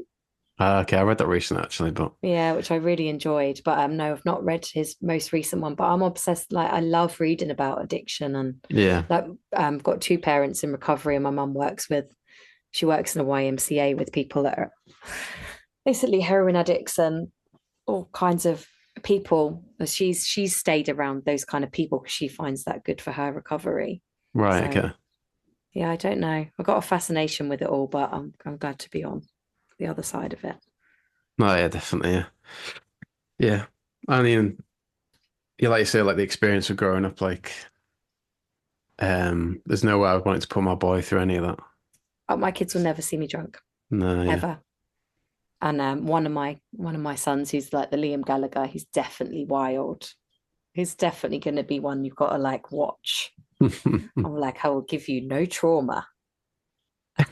Okay, I read that recently actually, but Yeah, which I really enjoyed. But no, I've not read his most recent one. But I'm obsessed. Like I love reading about addiction, and yeah, like got two parents in recovery, and my mum she works in a YMCA with people that are basically heroin addicts and all kinds of people. She's stayed around those kind of people because she finds that good for her recovery. right, So okay. yeah, I don't know. I've got a fascination with it all, but I'm glad to be on the other side of it. No, yeah, definitely, yeah, yeah. I mean, yeah, like you say, like the experience of growing up, like, there's no way I wanted to put my boy through any of that. My kids will never see me drunk No, yeah, ever. And one of my sons, who's like the Liam Gallagher, he's definitely wild. He's definitely going to be one you've got to like watch. I'm like, I will give you no trauma.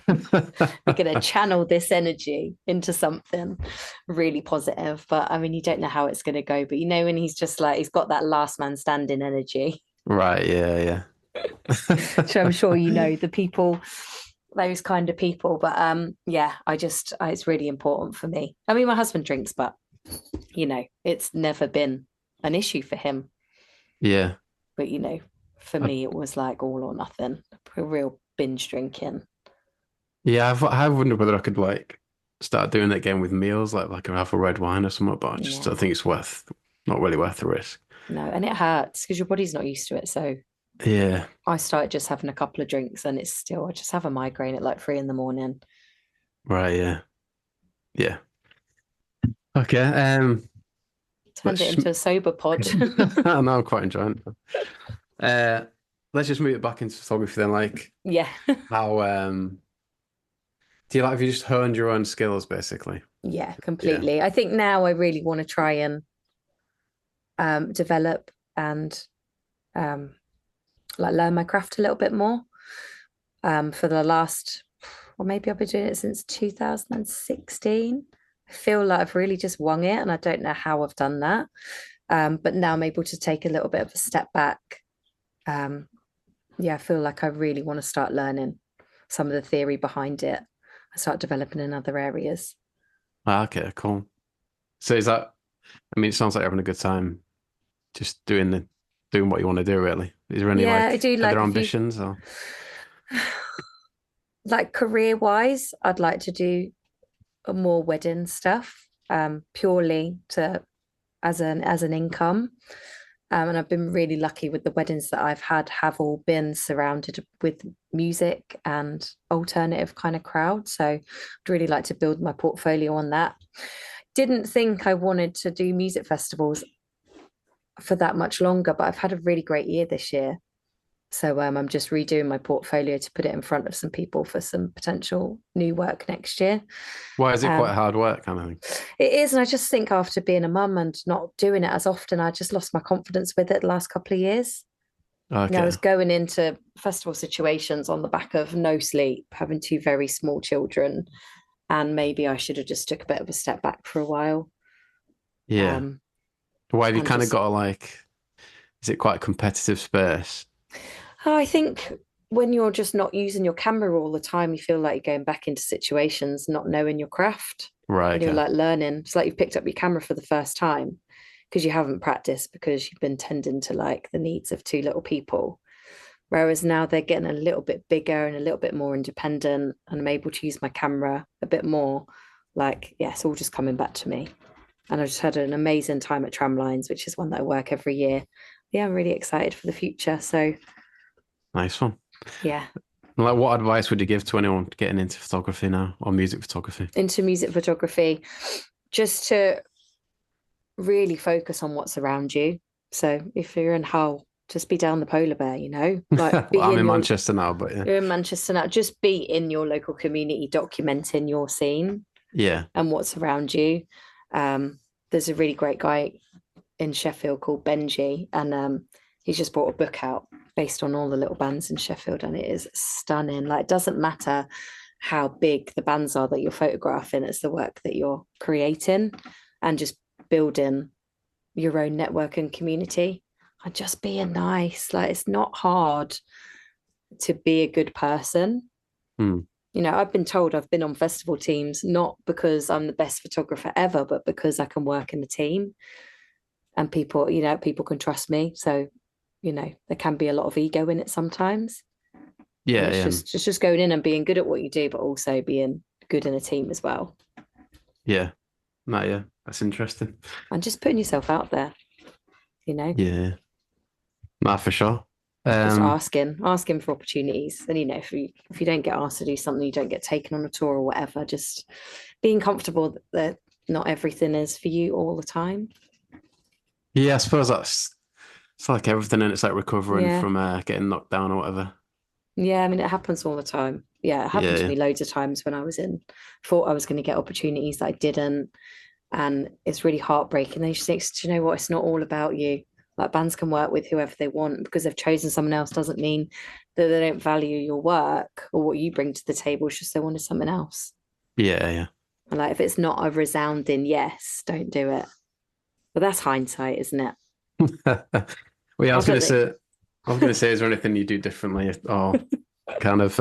We're going to channel this energy into something really positive. But I mean, you don't know how it's going to go. But when he's just like, he's got that last man standing energy. right, yeah, So I'm sure the people those kind of people. But yeah, it's really important for me. I mean, my husband drinks, but it's never been an issue for him. Yeah. But for I, me, it was like all or nothing, a real binge drinking. yeah, I've wondered whether I could like start doing that again with meals, like have a red wine or something, but I just Yeah, don't think it's not really worth the risk. no, and it hurts because your body's not used to it. So Yeah. I started just having a couple of drinks, and I just have a migraine at like 3 in the morning. Right, yeah. Yeah. Okay. Turned it Let's into a sober pod. I know I'm quite enjoying it. Uh let's just move it back into photography then. Like Yeah. how do you like have you just honed your own skills basically? Yeah, Yeah. completely. I think now I really want to try and develop and um, like learn my craft a little bit more. For the last, or maybe I've been doing it since 2016. I feel like I've really just wung it, and I don't know how I've done that. But now I'm able to take a little bit of a step back. Um, yeah, I feel like I really want to start learning some of the theory behind it. I start developing in other areas. Ah, okay, cool. So is that I mean it sounds like you're having a good time just doing what you want to do really. Is there any Yeah, I like do other like a few, ambitions or like career wise, I'd like to do more wedding stuff, purely to as an income. And I've been really lucky with the weddings that I've had have all been surrounded with music and alternative kind of crowd. So I'd really like to build my portfolio on that. Didn't think I wanted to do music festivals for that much longer, but I've had a really great year this year. So I'm just redoing my portfolio to put it in front of some people for some potential new work next year. why is it quite Um, hard work kind of thing? it is, and I just think after being a mum and not doing it as often, I just lost my confidence with it the last couple of years. I Okay. was going into festival situations on the back of no sleep, having two very small children, and maybe I should have just took a bit of a step back for a while. Yeah. Um, Why have you and kind of just got to like is it quite a competitive space? I think when you're just not using your camera all the time, you feel like you're going back into situations not knowing your craft, Right, and you're okay. like learning. It's like you've picked up your camera for the first time because you haven't practiced because you've been tending to like the needs of two little people. Whereas now they're getting a little bit bigger and a little bit more independent, and I'm able to use my camera a bit more. Like, yeah, it's all just coming back to me. And I just had an amazing time at Tramlines, which is one that I work every year. Yeah, I'm really excited for the future. So, Nice one. yeah, Like, what advice would you give to anyone getting into photography now or music photography? into music photography, just to really focus on what's around you. So, if you're in Hull, just be down the polar bear, like Well, be I'm in in your, Manchester now, but yeah. you're in Manchester now, just be in your local community, documenting your scene Yeah. and what's around you. Um, there's a really great guy in Sheffield called Benji, and he's just brought a book out based on all the little bands in Sheffield, and it is stunning. Like, it doesn't matter how big the bands are that you're photographing, it's the work that you're creating and just building your own network and community and just being nice. Like, it's not hard to be a good person. Hmm. I've been told I've been on festival teams not because I'm the best photographer ever, but because I can work in a team and people can trust me. So, there can be a lot of ego in it sometimes. And Yeah, it's yeah. just going in and being good at what you do, but also being good in a team as well. Yeah. No, yeah. That's interesting. And just putting yourself out there, you know, Yeah. Nah, for sure. just Um, asking for opportunities. And if you don't get asked to do something, you don't get taken on a tour or whatever, just being comfortable that not everything is for you all the time. yeah, I suppose that's it's like everything and it's like recovering Yeah. from getting knocked down or whatever. Yeah, I mean, it happens all the time. Yeah, it Yeah, happened to yeah. me loads of times when thought I was going to get opportunities that I didn't. And it's really heartbreaking. They just think, do you know what? It's not all about you. Like, bands can work with whoever they want because they've chosen someone else doesn't mean that they don't value your work or what you bring to the table. It's just they wanted something else. Yeah, yeah. And like, if it's not a resounding yes, don't do it. But that's hindsight, isn't it? Well, yeah, I bet they, I was gonna say, is there anything you do differently or kind of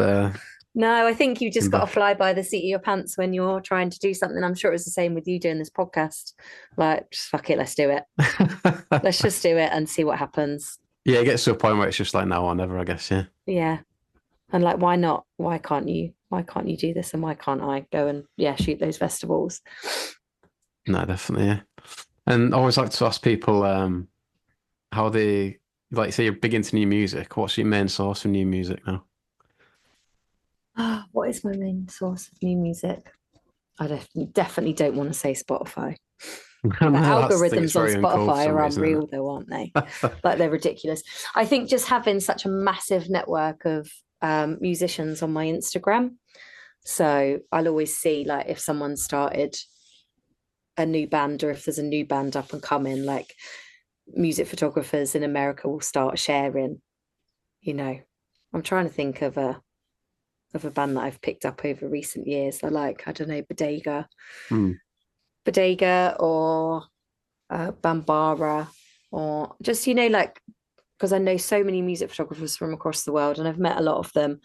No, I think you just Looking got to back. fly by the seat of your pants when you're trying to do something. I'm sure it was the same with you doing this podcast. Like, just fuck it, let's do it. Let's just do it and see what happens. Yeah, it gets to a point where it's just like now or never, I guess. Yeah. Yeah. And like, why not? Why can't you? Why can't you do this? And why can't I go and shoot those festivals? No, definitely. Yeah. And I always like to ask people how they like say you're big into new music. What's your main source of new music now? What is my main source of new music? I definitely don't want to say Spotify. I The know I think it's algorithms on very uncool for Spotify some are reason, isn't unreal, though, aren't they? it? Like they're ridiculous. I think just having such a massive network of musicians on my Instagram. So I'll always see like if someone started a new band or if there's a new band up and coming, like music photographers in America will start sharing, you know. I'm trying to think of a band that I've picked up over recent years. I like, I don't know, Hmm. Bodega or Bambara, or just, like, because I know so many music photographers from across the world and I've met a lot of them.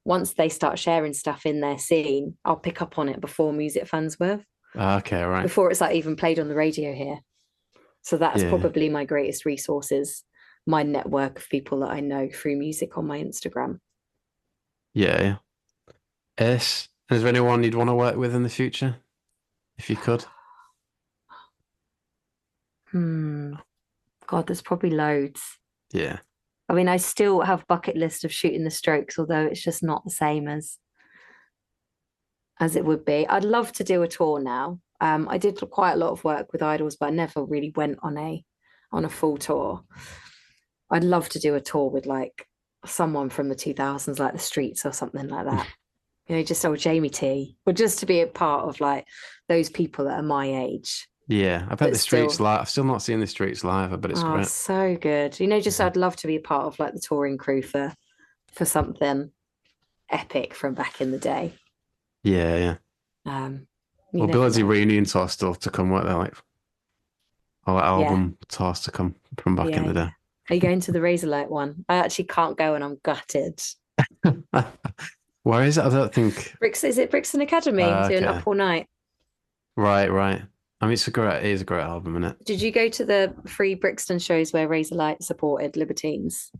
Once they start sharing stuff in their scene, I'll pick up on it before music fans will, Okay, right. before it's like even played on the radio here. So that's Yeah. probably my greatest resources, my network of people that I know through music on my Instagram. Yeah, yeah. Is there anyone you'd want to work with in the future, if you could? Hmm. God, there's probably loads. Yeah. I mean, I still have bucket list of shooting the Strokes, although it's just not the same as it would be. I'd love to do a tour now. I did quite a lot of work with Idols, but I never really went on a full tour. I'd love to do a tour with like someone from the 2000s, like the Streets or something like that. Just old Jamie T, or just to be a part of like those people that are my age. Yeah. I bet But the Streets still, live. I've still not seen the Streets live. I bet it's oh, great. so good. Just Mhm. I'd love to be a part of like the touring crew for something epic from back in the day. Yeah, yeah. Um, you Well, never Billy's know. reunion tour still to come, weren't there? Like, or Yeah, album tours to come from back in yeah, the yeah. day. Are you going to the Razorlight one? I actually can't go and I'm gutted. Where is it? I don't think. Is it Brixton Academy doing Okay. Up All Night? Right, right. I mean, it is a great album, isn't it? Did you go to the free Brixton shows where Razorlight supported Libertines?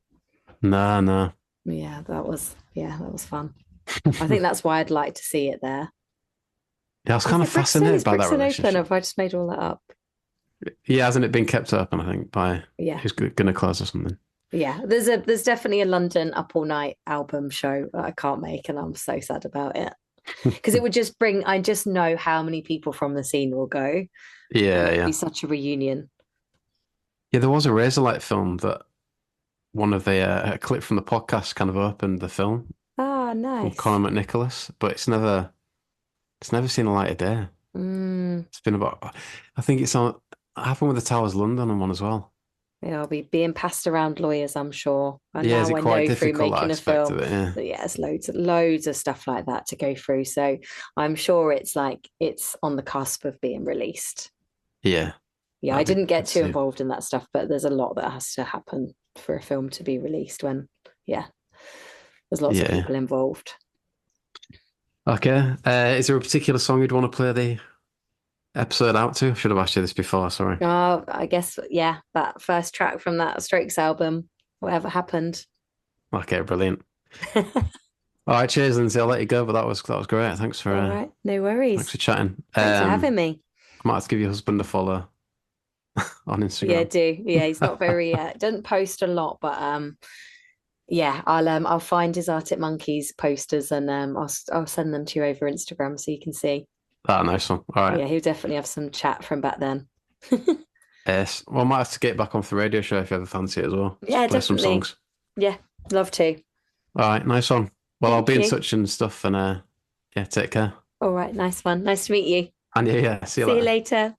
No, no. Yeah, that was fun. I think that's why I'd like to see it there. Yeah, I was Is kind of it Brixton? fascinated Is by that Brixton open? Or relationship. have I just made all that up? Yeah, hasn't it been kept open, I think, by Yeah. who's going to close or something? Yeah. There's definitely a London Up All Night album show that I can't make, and I'm so sad about it. Because it would just I just know how many people from the scene will go, and Yeah, it would be yeah. such a reunion. Yeah, there was a Razorlight film that one of the a clip from the podcast kind of opened the film Ah, from nice. Conor McNicholas, but it's never seen the light of day. Mm, It's been about I think it's on it happened with the Towers London one as well. yeah, I'll be being passed around lawyers, I'm sure. And Yeah, is now it I quite know through difficult that making a aspect of film it? Yeah. that yeah, there's loads of stuff like that to go through. So I'm sure it's like it's on the cusp of being released. Yeah. Yeah, I That'd be didn't get good to too see. involved in that stuff, but there's a lot that has to happen for a film to be released when, yeah, there's lots of Yeah. Yeah. people involved. Okay. Is there a particular song you'd want to play the episode out to? Should have asked you this before, sorry. Oh, I guess, yeah, that first track from that Strokes album, whatever happened. Okay, brilliant. All right, cheers, Lindsay. I'll let you go, but that was great. Thanks for All right, no worries. chatting. Thanks for having me. I might have to give your husband a follow on Yeah, Instagram. do. Yeah, he's not very doesn't post a lot, but yeah, I'll find his Arctic Monkeys posters and I'll send them to you over Instagram so you can see. Ah, nice one. All right. Yeah, he'll definitely have some chat from back then. Yes. Well, I might have to get back onto the radio show if you ever fancy it as well. Yeah, Just play some definitely. songs. Yeah, love to. All right, nice one. Well, I'll Thank be in you. touch and stuff, and yeah, take care. All right, nice one. Nice to meet you. And yeah, see you See you later. later.